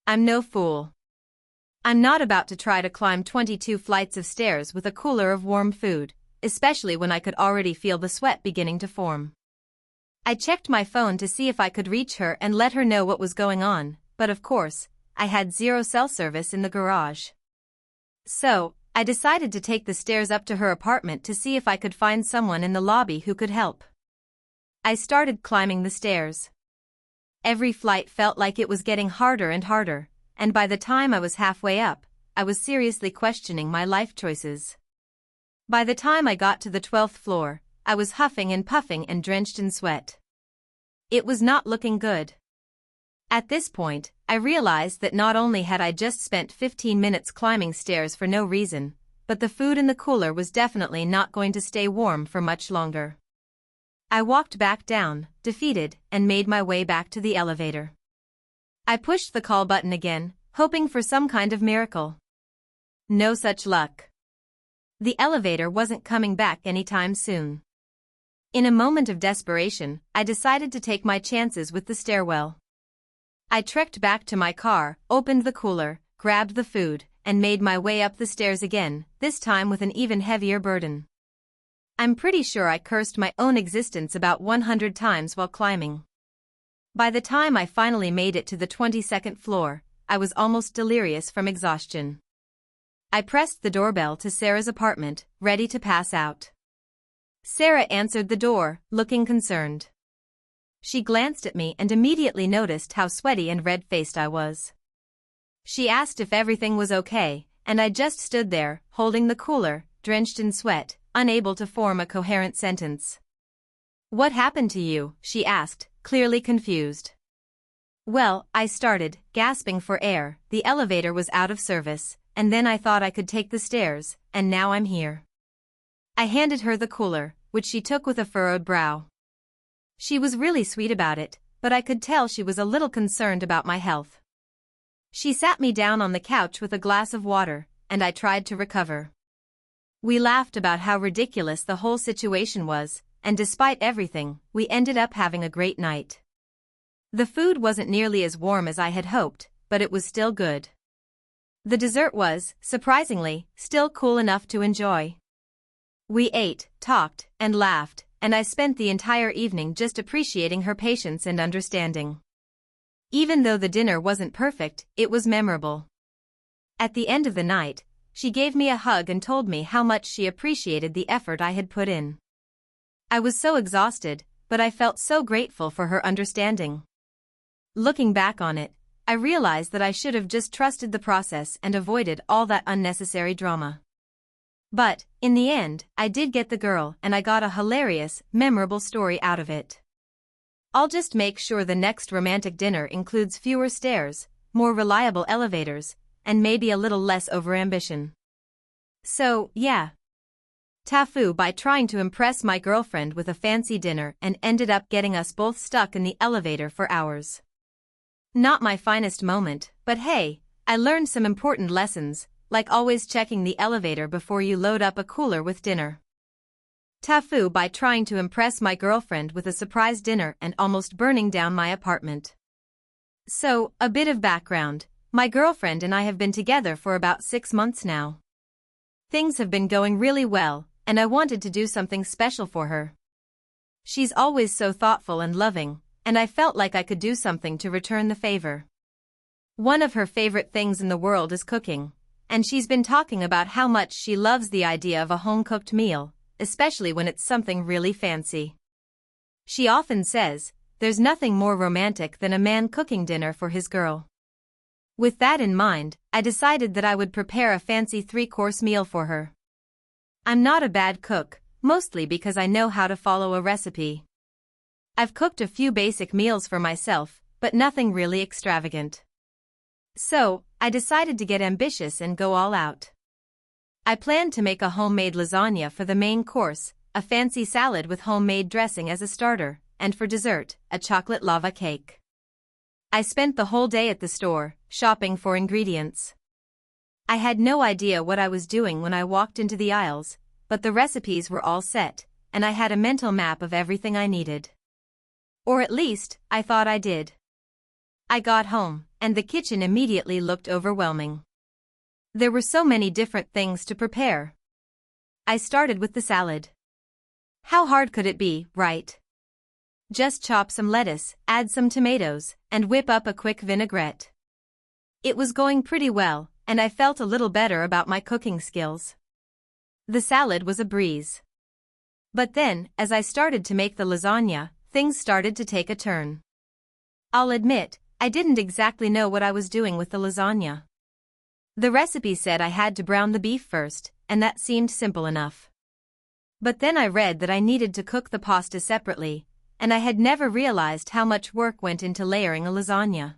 I'm no fool. I'm not about to try to climb 22 flights of stairs with a cooler of warm food, especially when I could already feel the sweat beginning to form. I checked my phone to see if I could reach her and let her know what was going on, but of course, I had zero cell service in the garage. So, I decided to take the stairs up to her apartment to see if I could find someone in the lobby who could help. I started climbing the stairs. Every flight felt like it was getting harder and harder, and by the time I was halfway up, I was seriously questioning my life choices. By the time I got to the 12th floor, I was huffing and puffing and drenched in sweat. It was not looking good. At this point, I realized that not only had I just spent 15 minutes climbing stairs for no reason, but the food in the cooler was definitely not going to stay warm for much longer. I walked back down, defeated, and made my way back to the elevator. I pushed the call button again, hoping for some kind of miracle. No such luck. The elevator wasn't coming back anytime soon. In a moment of desperation, I decided to take my chances with the stairwell. I trekked back to my car, opened the cooler, grabbed the food, and made my way up the stairs again, this time with an even heavier burden. I'm pretty sure I cursed my own existence about 100 times while climbing. By the time I finally made it to the 22nd floor, I was almost delirious from exhaustion. I pressed the doorbell to Sarah's apartment, ready to pass out. Sarah answered the door, looking concerned. She glanced at me and immediately noticed how sweaty and red-faced I was. She asked if everything was okay, and I just stood there, holding the cooler, drenched in sweat, unable to form a coherent sentence. "What happened to you?" she asked, clearly confused. Well, I started, gasping for air. The elevator was out of service, and then I thought I could take the stairs, and now I'm here. I handed her the cooler, which she took with a furrowed brow. She was really sweet about it, but I could tell she was a little concerned about my health. She sat me down on the couch with a glass of water, and I tried to recover. We laughed about how ridiculous the whole situation was, and despite everything, we ended up having a great night. The food wasn't nearly as warm as I had hoped, but it was still good. The dessert was, surprisingly, still cool enough to enjoy. We ate, talked, and laughed, and I spent the entire evening just appreciating her patience and understanding. Even though the dinner wasn't perfect, it was memorable. At the end of the night, she gave me a hug and told me how much she appreciated the effort I had put in. I was so exhausted, but I felt so grateful for her understanding. Looking back on it, I realized that I should have just trusted the process and avoided all that unnecessary drama. But, in the end, I did get the girl and I got a hilarious, memorable story out of it. I'll just make sure the next romantic dinner includes fewer stairs, more reliable elevators, and maybe a little less overambition. So, yeah. TIFU by trying to impress my girlfriend with a fancy dinner and ended up getting us both stuck in the elevator for hours. Not my finest moment, but hey, I learned some important lessons, like always checking the elevator before you load up a cooler with dinner. TIFU by trying to impress my girlfriend with a surprise dinner and almost burning down my apartment. So, a bit of background, my girlfriend and I have been together for about 6 months now. Things have been going really well, and I wanted to do something special for her. She's always so thoughtful and loving, and I felt like I could do something to return the favor. One of her favorite things in the world is cooking, and she's been talking about how much she loves the idea of a home-cooked meal, especially when it's something really fancy. She often says, there's nothing more romantic than a man cooking dinner for his girl. With that in mind, I decided that I would prepare a fancy 3-course meal for her. I'm not a bad cook, mostly because I know how to follow a recipe. I've cooked a few basic meals for myself, but nothing really extravagant. So, I decided to get ambitious and go all out. I planned to make a homemade lasagna for the main course, a fancy salad with homemade dressing as a starter, and for dessert, a chocolate lava cake. I spent the whole day at the store, shopping for ingredients. I had no idea what I was doing when I walked into the aisles, but the recipes were all set, and I had a mental map of everything I needed. Or at least, I thought I did. I got home, and the kitchen immediately looked overwhelming. There were so many different things to prepare. I started with the salad. How hard could it be, right? Just chop some lettuce, add some tomatoes, and whip up a quick vinaigrette. It was going pretty well, and I felt a little better about my cooking skills. The salad was a breeze. But then, as I started to make the lasagna, things started to take a turn. I'll admit, I didn't exactly know what I was doing with the lasagna. The recipe said I had to brown the beef first, and that seemed simple enough. But then I read that I needed to cook the pasta separately, and I had never realized how much work went into layering a lasagna.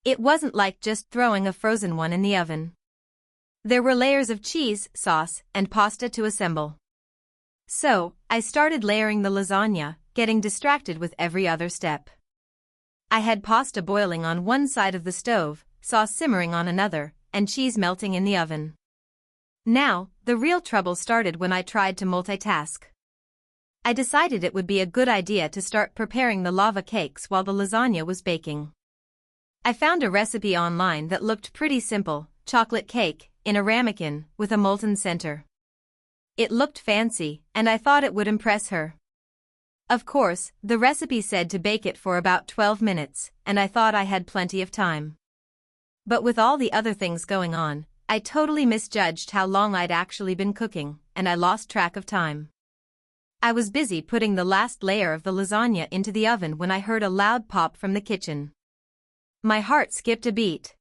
It wasn't like just throwing a frozen one in the oven. There were layers of cheese, sauce, and pasta to assemble. So, I started layering the lasagna, getting distracted with every other step. I had pasta boiling on one side of the stove, sauce simmering on another, and cheese melting in the oven. Now, the real trouble started when I tried to multitask. I decided it would be a good idea to start preparing the lava cakes while the lasagna was baking. I found a recipe online that looked pretty simple: chocolate cake in a ramekin with a molten center. It looked fancy, and I thought it would impress her. Of course, the recipe said to bake it for about 12 minutes, and I thought I had plenty of time. But with all the other things going on, I totally misjudged how long I'd actually been cooking, and I lost track of time. I was busy putting the last layer of the lasagna into the oven when I heard a loud pop from the kitchen. My heart skipped a beat.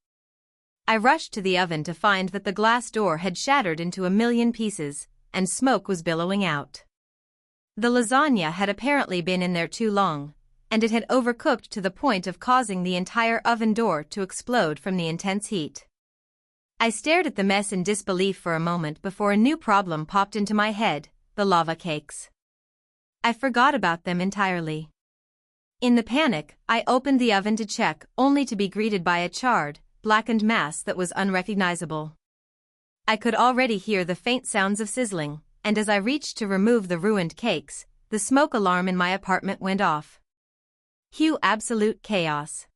I rushed to the oven to find that the glass door had shattered into a million pieces, and smoke was billowing out. The lasagna had apparently been in there too long, and it had overcooked to the point of causing the entire oven door to explode from the intense heat. I stared at the mess in disbelief for a moment before a new problem popped into my head: the lava cakes. I forgot about them entirely. In the panic, I opened the oven to check, only to be greeted by a charred, blackened mass that was unrecognizable. I could already hear the faint sounds of sizzling, and as I reached to remove the ruined cakes, the smoke alarm in my apartment went off. Cue absolute chaos.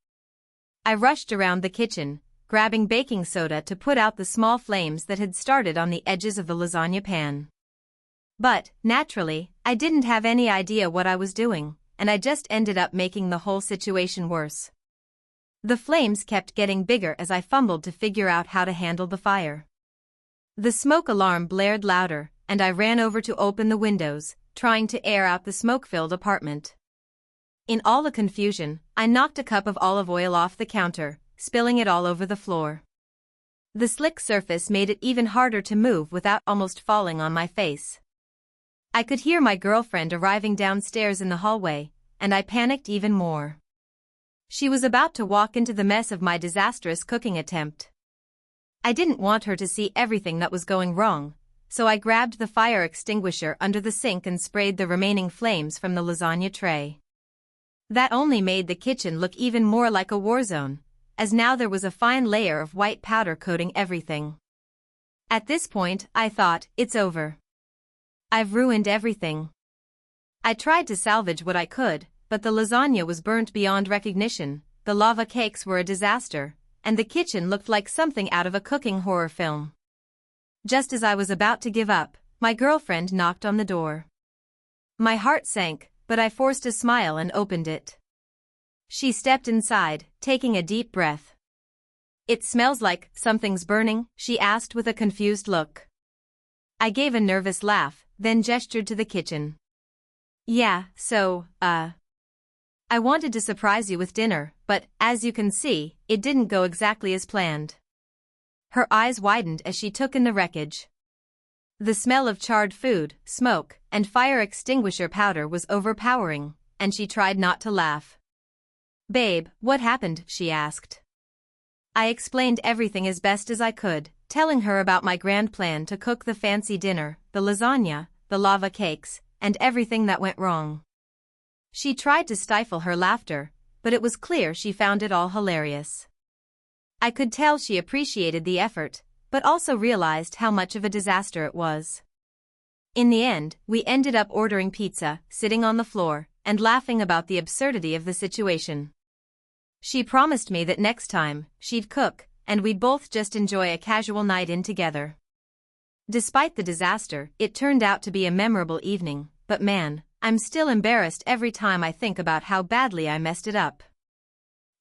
I rushed around the kitchen, grabbing baking soda to put out the small flames that had started on the edges of the lasagna pan. But, naturally, I didn't have any idea what I was doing, and I just ended up making the whole situation worse. The flames kept getting bigger as I fumbled to figure out how to handle the fire. The smoke alarm blared louder, and I ran over to open the windows, trying to air out the smoke-filled apartment. In all the confusion, I knocked a cup of olive oil off the counter, spilling it all over the floor. The slick surface made it even harder to move without almost falling on my face. I could hear my girlfriend arriving downstairs in the hallway, and I panicked even more. She was about to walk into the mess of my disastrous cooking attempt. I didn't want her to see everything that was going wrong, so I grabbed the fire extinguisher under the sink and sprayed the remaining flames from the lasagna tray. That only made the kitchen look even more like a war zone, as now there was a fine layer of white powder coating everything. At this point, I thought, it's over. I've ruined everything. I tried to salvage what I could, but the lasagna was burnt beyond recognition, the lava cakes were a disaster, and the kitchen looked like something out of a cooking horror film. Just as I was about to give up, my girlfriend knocked on the door. My heart sank, but I forced a smile and opened it. She stepped inside, taking a deep breath. "It smells like something's burning?" she asked with a confused look. I gave a nervous laugh, then gestured to the kitchen. "Yeah, I wanted to surprise you with dinner, but, as you can see, it didn't go exactly as planned." Her eyes widened as she took in the wreckage. The smell of charred food, smoke, and fire extinguisher powder was overpowering, and she tried not to laugh. "Babe, what happened?" she asked. I explained everything as best as I could, telling her about my grand plan to cook the fancy dinner, the lasagna, the lava cakes, and everything that went wrong. She tried to stifle her laughter, but it was clear she found it all hilarious. I could tell she appreciated the effort, but also realized how much of a disaster it was. In the end, we ended up ordering pizza, sitting on the floor, and laughing about the absurdity of the situation. She promised me that next time, she'd cook, and we'd both just enjoy a casual night in together. Despite the disaster, it turned out to be a memorable evening, but man, I'm still embarrassed every time I think about how badly I messed it up.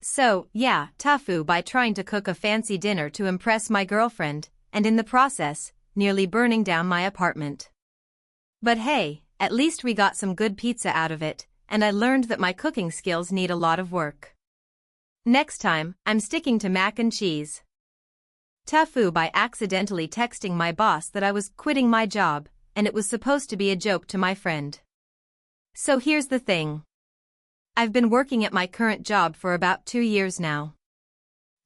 So, yeah, TIFU by trying to cook a fancy dinner to impress my girlfriend, and in the process, nearly burning down my apartment. But hey, at least we got some good pizza out of it, and I learned that my cooking skills need a lot of work. Next time, I'm sticking to mac and cheese. TIFU by accidentally texting my boss that I was quitting my job, and it was supposed to be a joke to my friend. So here's the thing. I've been working at my current job for about 2 years now.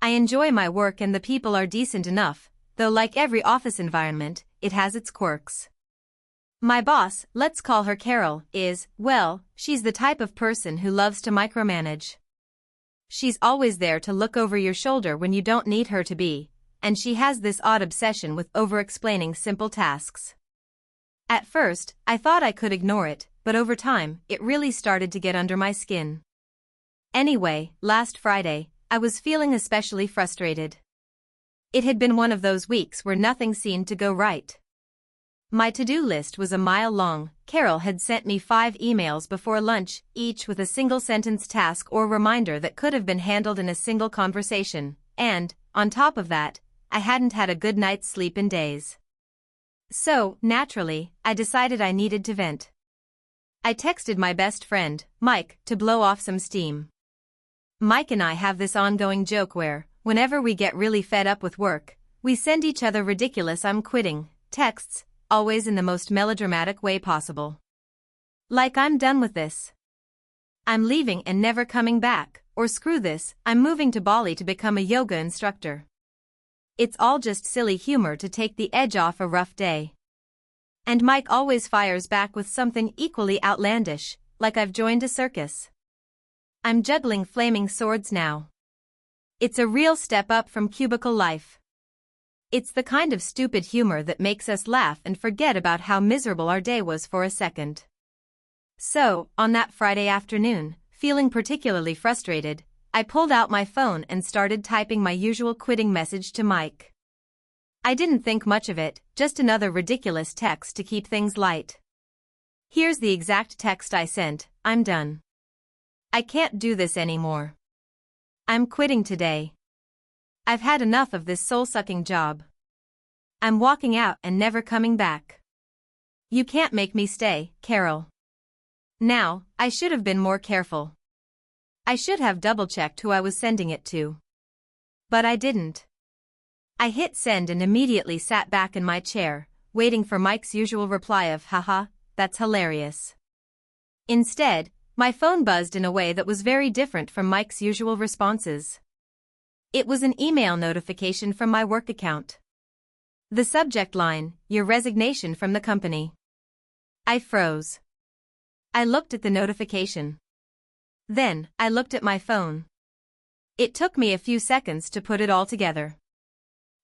I enjoy my work and the people are decent enough, though like every office environment, it has its quirks. My boss, let's call her Carol, well, she's the type of person who loves to micromanage. She's always there to look over your shoulder when you don't need her to be, and she has this odd obsession with over-explaining simple tasks. At first, I thought I could ignore it, but over time, it really started to get under my skin. Anyway, last Friday, I was feeling especially frustrated. It had been one of those weeks where nothing seemed to go right. My to-do list was a mile long. Carol had sent me 5 emails before lunch, each with a single-sentence task or reminder that could have been handled in a single conversation, and, on top of that, I hadn't had a good night's sleep in days. So, naturally, I decided I needed to vent. I texted my best friend, Mike, to blow off some steam. Mike and I have this ongoing joke where, whenever we get really fed up with work, we send each other ridiculous "I'm quitting" texts, always in the most melodramatic way possible. Like "I'm done with this," "I'm leaving and never coming back," or "Screw this, I'm moving to Bali to become a yoga instructor." It's all just silly humor to take the edge off a rough day. And Mike always fires back with something equally outlandish, like "I've joined a circus. I'm juggling flaming swords now." It's a real step up from cubicle life. It's the kind of stupid humor that makes us laugh and forget about how miserable our day was for a second. So, on that Friday afternoon, feeling particularly frustrated, I pulled out my phone and started typing my usual quitting message to Mike. I didn't think much of it, just another ridiculous text to keep things light. Here's the exact text I sent: "I'm done. I can't do this anymore. I'm quitting today. I've had enough of this soul-sucking job. I'm walking out and never coming back. You can't make me stay, Carol." Now, I should have been more careful. I should have double-checked who I was sending it to. But I didn't. I hit send and immediately sat back in my chair, waiting for Mike's usual reply of "Haha, that's hilarious." Instead, my phone buzzed in a way that was very different from Mike's usual responses. It was an email notification from my work account. The subject line: "Your resignation from the company." I froze. I looked at the notification. Then, I looked at my phone. It took me a few seconds to put it all together.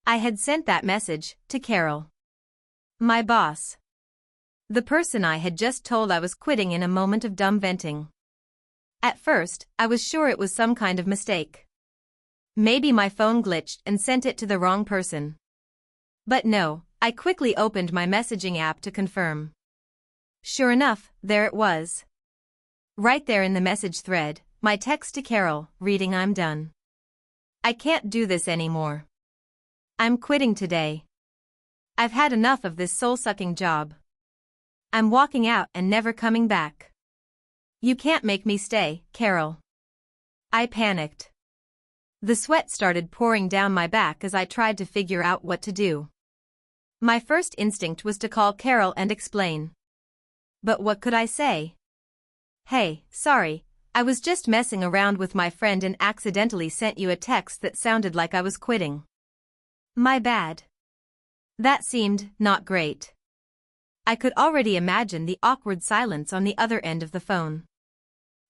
I had sent that message to Carol, my boss. The person I had just told I was quitting in a moment of dumb venting. At first, I was sure it was some kind of mistake. Maybe my phone glitched and sent it to the wrong person. But no, I quickly opened my messaging app to confirm. Sure enough, there it was. Right there in the message thread, my text to Carol, reading "I'm done. I can't do this anymore. I'm quitting today. I've had enough of this soul-sucking job. I'm walking out and never coming back. You can't make me stay, Carol." I panicked. The sweat started pouring down my back as I tried to figure out what to do. My first instinct was to call Carol and explain. But what could I say? "Hey, sorry, I was just messing around with my friend and accidentally sent you a text that sounded like I was quitting. My bad." That seemed not great. I could already imagine the awkward silence on the other end of the phone.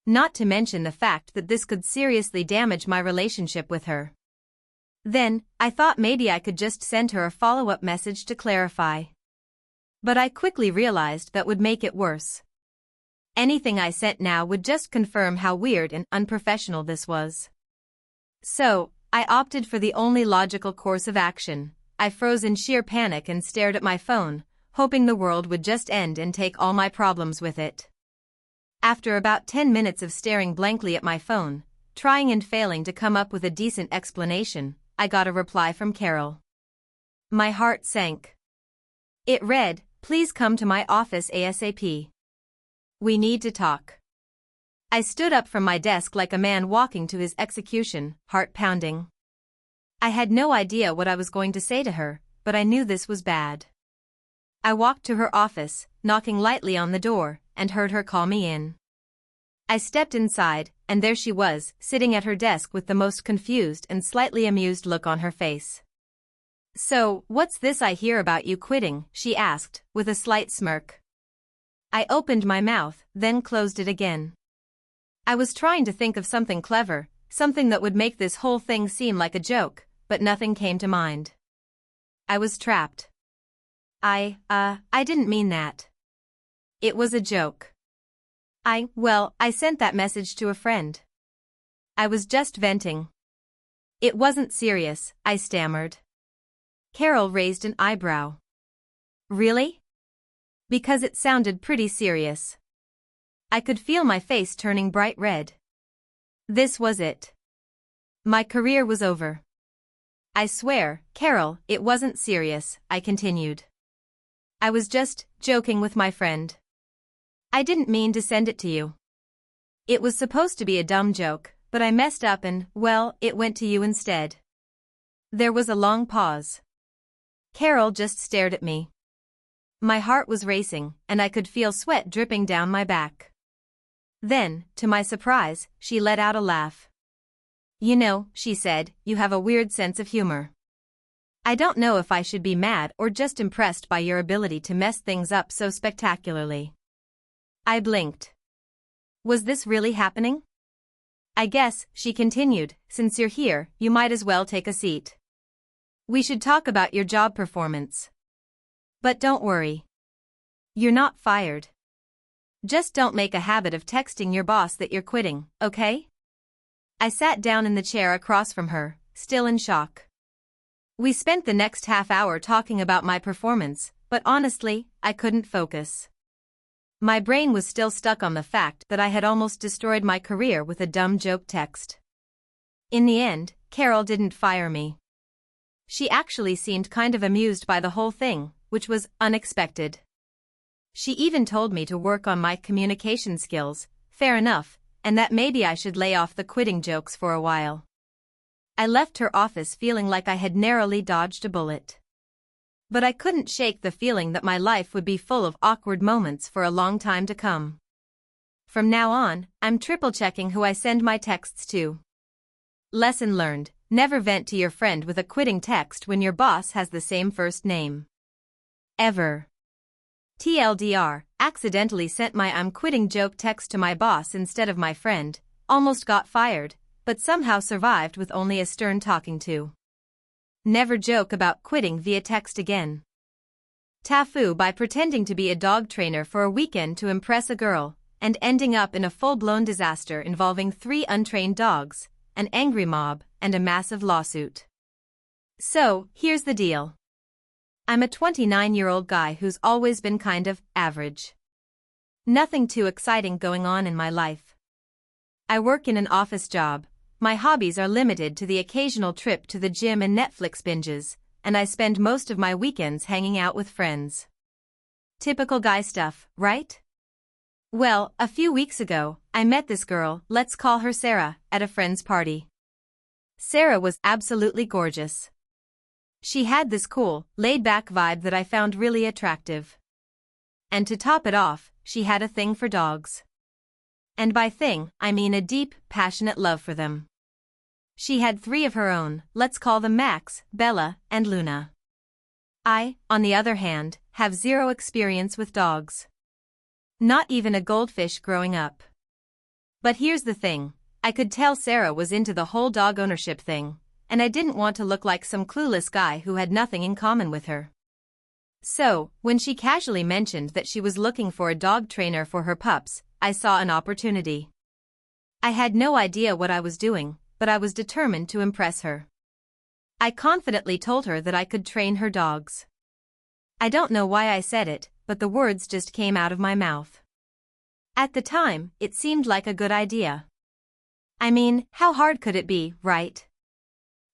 Not to mention the fact that this could seriously damage my relationship with her. Then, I thought maybe I could just send her a follow-up message to clarify. But I quickly realized that would make it worse. Anything I sent now would just confirm how weird and unprofessional this was. So, I opted for the only logical course of action. I froze in sheer panic and stared at my phone, hoping the world would just end and take all my problems with it. After about 10 minutes of staring blankly at my phone, trying and failing to come up with a decent explanation, I got a reply from Carol. My heart sank. It read, "Please come to my office ASAP. We need to talk." I stood up from my desk like a man walking to his execution, heart pounding. I had no idea what I was going to say to her, but I knew this was bad. I walked to her office, knocking lightly on the door, and heard her call me in. I stepped inside, and there she was, sitting at her desk with the most confused and slightly amused look on her face. "So, what's this I hear about you quitting?" she asked, with a slight smirk. I opened my mouth, then closed it again. I was trying to think of something clever, something that would make this whole thing seem like a joke, but nothing came to mind. I was trapped. I didn't mean that. It was a joke. I sent that message to a friend. I was just venting. It wasn't serious, I stammered. Carol raised an eyebrow. Really? Because it sounded pretty serious. I could feel my face turning bright red. This was it. My career was over. "I swear, Carol, it wasn't serious," I continued. "I was just joking with my friend. I didn't mean to send it to you. It was supposed to be a dumb joke, but I messed up and, well, it went to you instead." There was a long pause. Carol just stared at me. My heart was racing, and I could feel sweat dripping down my back. Then, to my surprise, she let out a laugh. "You know," she said, "you have a weird sense of humor. I don't know if I should be mad or just impressed by your ability to mess things up so spectacularly." I blinked. Was this really happening? "I guess," she continued, "since you're here, you might as well take a seat. We should talk about your job performance. But don't worry. You're not fired. Just don't make a habit of texting your boss that you're quitting, okay?" I sat down in the chair across from her, still in shock. We spent the next half hour talking about my performance, but honestly, I couldn't focus. My brain was still stuck on the fact that I had almost destroyed my career with a dumb joke text. In the end, Carol didn't fire me. She actually seemed kind of amused by the whole thing, which was unexpected. She even told me to work on my communication skills, fair enough, and that maybe I should lay off the quitting jokes for a while. I left her office feeling like I had narrowly dodged a bullet. But I couldn't shake the feeling that my life would be full of awkward moments for a long time to come. From now on, I'm triple-checking who I send my texts to. Lesson learned: never vent to your friend with a quitting text when your boss has the same first name. Ever. TLDR, accidentally sent my "I'm quitting" joke text to my boss instead of my friend, almost got fired, but somehow survived with only a stern talking to. Never joke about quitting via text again. TIFU by pretending to be a dog trainer for a weekend to impress a girl, and ending up in a full-blown disaster involving 3 untrained dogs, an angry mob, and a massive lawsuit. So, here's the deal. I'm a 29-year-old guy who's always been kind of average. Nothing too exciting going on in my life. I work in an office job, my hobbies are limited to the occasional trip to the gym and Netflix binges, and I spend most of my weekends hanging out with friends. Typical guy stuff, right? Well, a few weeks ago, I met this girl, let's call her Sarah, at a friend's party. Sarah was absolutely gorgeous. She had this cool, laid-back vibe that I found really attractive. And to top it off, she had a thing for dogs. And by thing, I mean a deep, passionate love for them. She had 3 of her own, let's call them Max, Bella, and Luna. I, on the other hand, have 0 experience with dogs. Not even a goldfish growing up. But here's the thing, I could tell Sarah was into the whole dog ownership thing, and I didn't want to look like some clueless guy who had nothing in common with her. So, when she casually mentioned that she was looking for a dog trainer for her pups, I saw an opportunity. I had no idea what I was doing, but I was determined to impress her. I confidently told her that I could train her dogs. I don't know why I said it, but the words just came out of my mouth. At the time, it seemed like a good idea. I mean, how hard could it be, right?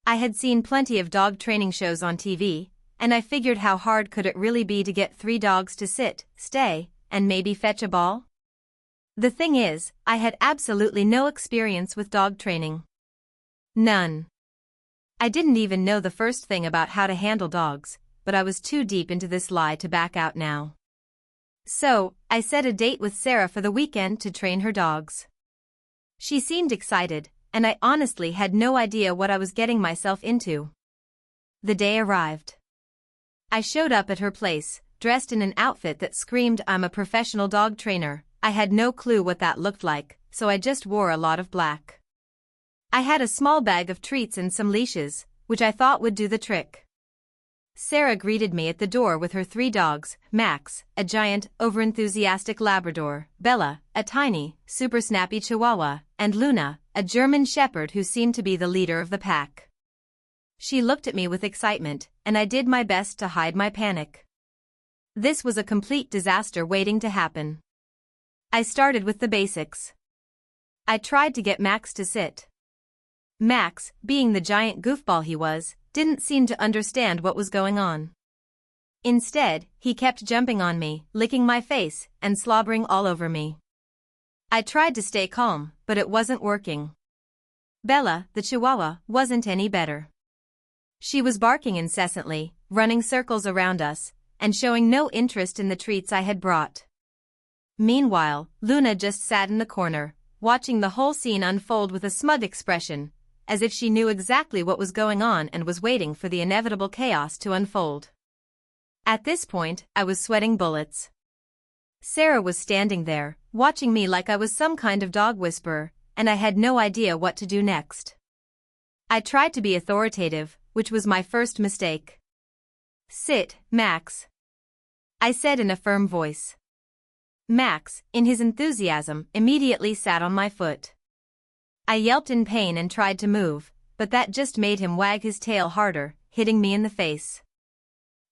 I had seen plenty of dog training shows on TV, and I figured how hard could it really be to get 3 dogs to sit, stay, and maybe fetch a ball? The thing is, I had absolutely no experience with dog training. None. I didn't even know the first thing about how to handle dogs, but I was too deep into this lie to back out now. So, I set a date with Sarah for the weekend to train her dogs. She seemed excited, and I honestly had no idea what I was getting myself into. The day arrived. I showed up at her place, dressed in an outfit that screamed I'm a professional dog trainer. I had no clue what that looked like, so I just wore a lot of black. I had a small bag of treats and some leashes, which I thought would do the trick. Sarah greeted me at the door with her 3 dogs, Max, a giant, overenthusiastic Labrador, Bella, a tiny, super snappy Chihuahua, and Luna, a German Shepherd who seemed to be the leader of the pack. She looked at me with excitement, and I did my best to hide my panic. This was a complete disaster waiting to happen. I started with the basics. I tried to get Max to sit. Max, being the giant goofball he was, didn't seem to understand what was going on. Instead, he kept jumping on me, licking my face, and slobbering all over me. I tried to stay calm, but it wasn't working. Bella, the Chihuahua, wasn't any better. She was barking incessantly, running circles around us, and showing no interest in the treats I had brought. Meanwhile, Luna just sat in the corner, watching the whole scene unfold with a smug expression, as if she knew exactly what was going on and was waiting for the inevitable chaos to unfold. At this point, I was sweating bullets. Sarah was standing there, watching me like I was some kind of dog whisperer, and I had no idea what to do next. I tried to be authoritative, which was my first mistake. "Sit, Max," I said in a firm voice. Max, in his enthusiasm, immediately sat on my foot. I yelped in pain and tried to move, but that just made him wag his tail harder, hitting me in the face.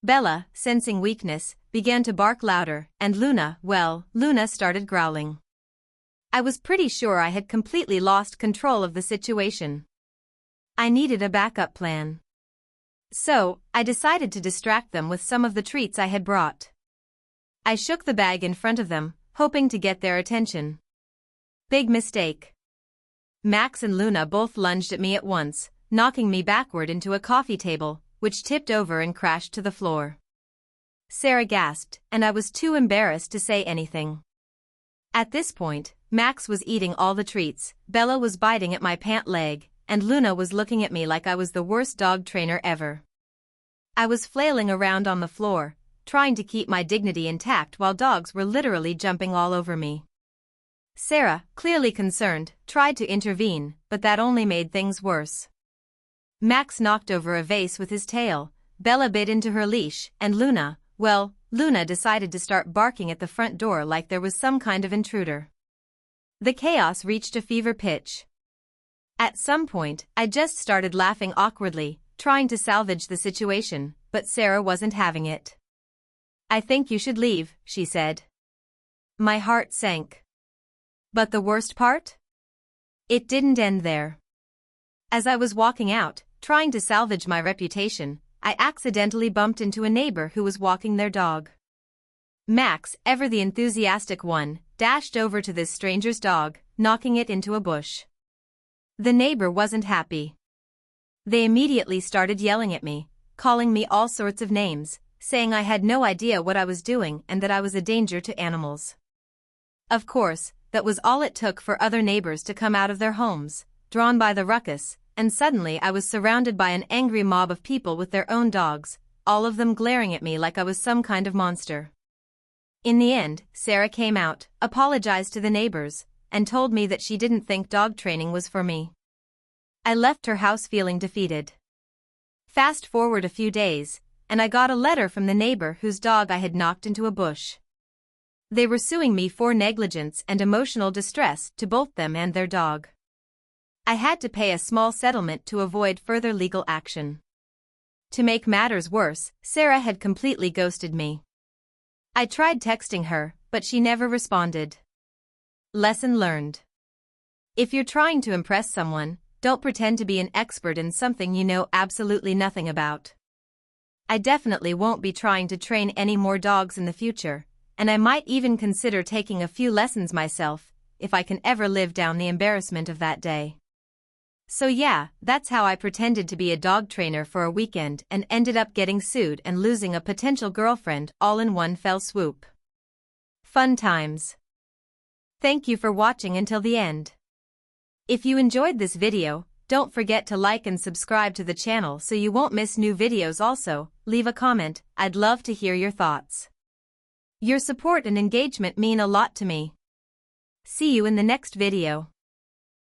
Bella, sensing weakness, began to bark louder, and Luna started growling. I was pretty sure I had completely lost control of the situation. I needed a backup plan. So, I decided to distract them with some of the treats I had brought. I shook the bag in front of them, hoping to get their attention. Big mistake. Max and Luna both lunged at me at once, knocking me backward into a coffee table, which tipped over and crashed to the floor. Sarah gasped, and I was too embarrassed to say anything. At this point, Max was eating all the treats, Bella was biting at my pant leg, and Luna was looking at me like I was the worst dog trainer ever. I was flailing around on the floor, trying to keep my dignity intact while dogs were literally jumping all over me. Sarah, clearly concerned, tried to intervene, but that only made things worse. Max knocked over a vase with his tail, Bella bit into her leash, and Luna decided to start barking at the front door like there was some kind of intruder. The chaos reached a fever pitch. At some point, I just started laughing awkwardly, trying to salvage the situation, but Sarah wasn't having it. "I think you should leave," she said. My heart sank. But the worst part? It didn't end there. As I was walking out, trying to salvage my reputation, I accidentally bumped into a neighbor who was walking their dog. Max, ever the enthusiastic one, dashed over to this stranger's dog, knocking it into a bush. The neighbor wasn't happy. They immediately started yelling at me, calling me all sorts of names, saying I had no idea what I was doing and that I was a danger to animals. Of course, that was all it took for other neighbors to come out of their homes, drawn by the ruckus, and suddenly I was surrounded by an angry mob of people with their own dogs, all of them glaring at me like I was some kind of monster. In the end, Sarah came out, apologized to the neighbors, and told me that she didn't think dog training was for me. I left her house feeling defeated. Fast forward a few days, and I got a letter from the neighbor whose dog I had knocked into a bush. They were suing me for negligence and emotional distress to both them and their dog. I had to pay a small settlement to avoid further legal action. To make matters worse, Sarah had completely ghosted me. I tried texting her, but she never responded. Lesson learned. If you're trying to impress someone, don't pretend to be an expert in something you know absolutely nothing about. I definitely won't be trying to train any more dogs in the future, and I might even consider taking a few lessons myself, if I can ever live down the embarrassment of that day. So yeah, that's how I pretended to be a dog trainer for a weekend and ended up getting sued and losing a potential girlfriend all in one fell swoop. Fun times. Thank you for watching until the end. If you enjoyed this video, don't forget to like and subscribe to the channel so you won't miss new videos. Also, leave a comment, I'd love to hear your thoughts. Your support and engagement mean a lot to me. See you in the next video.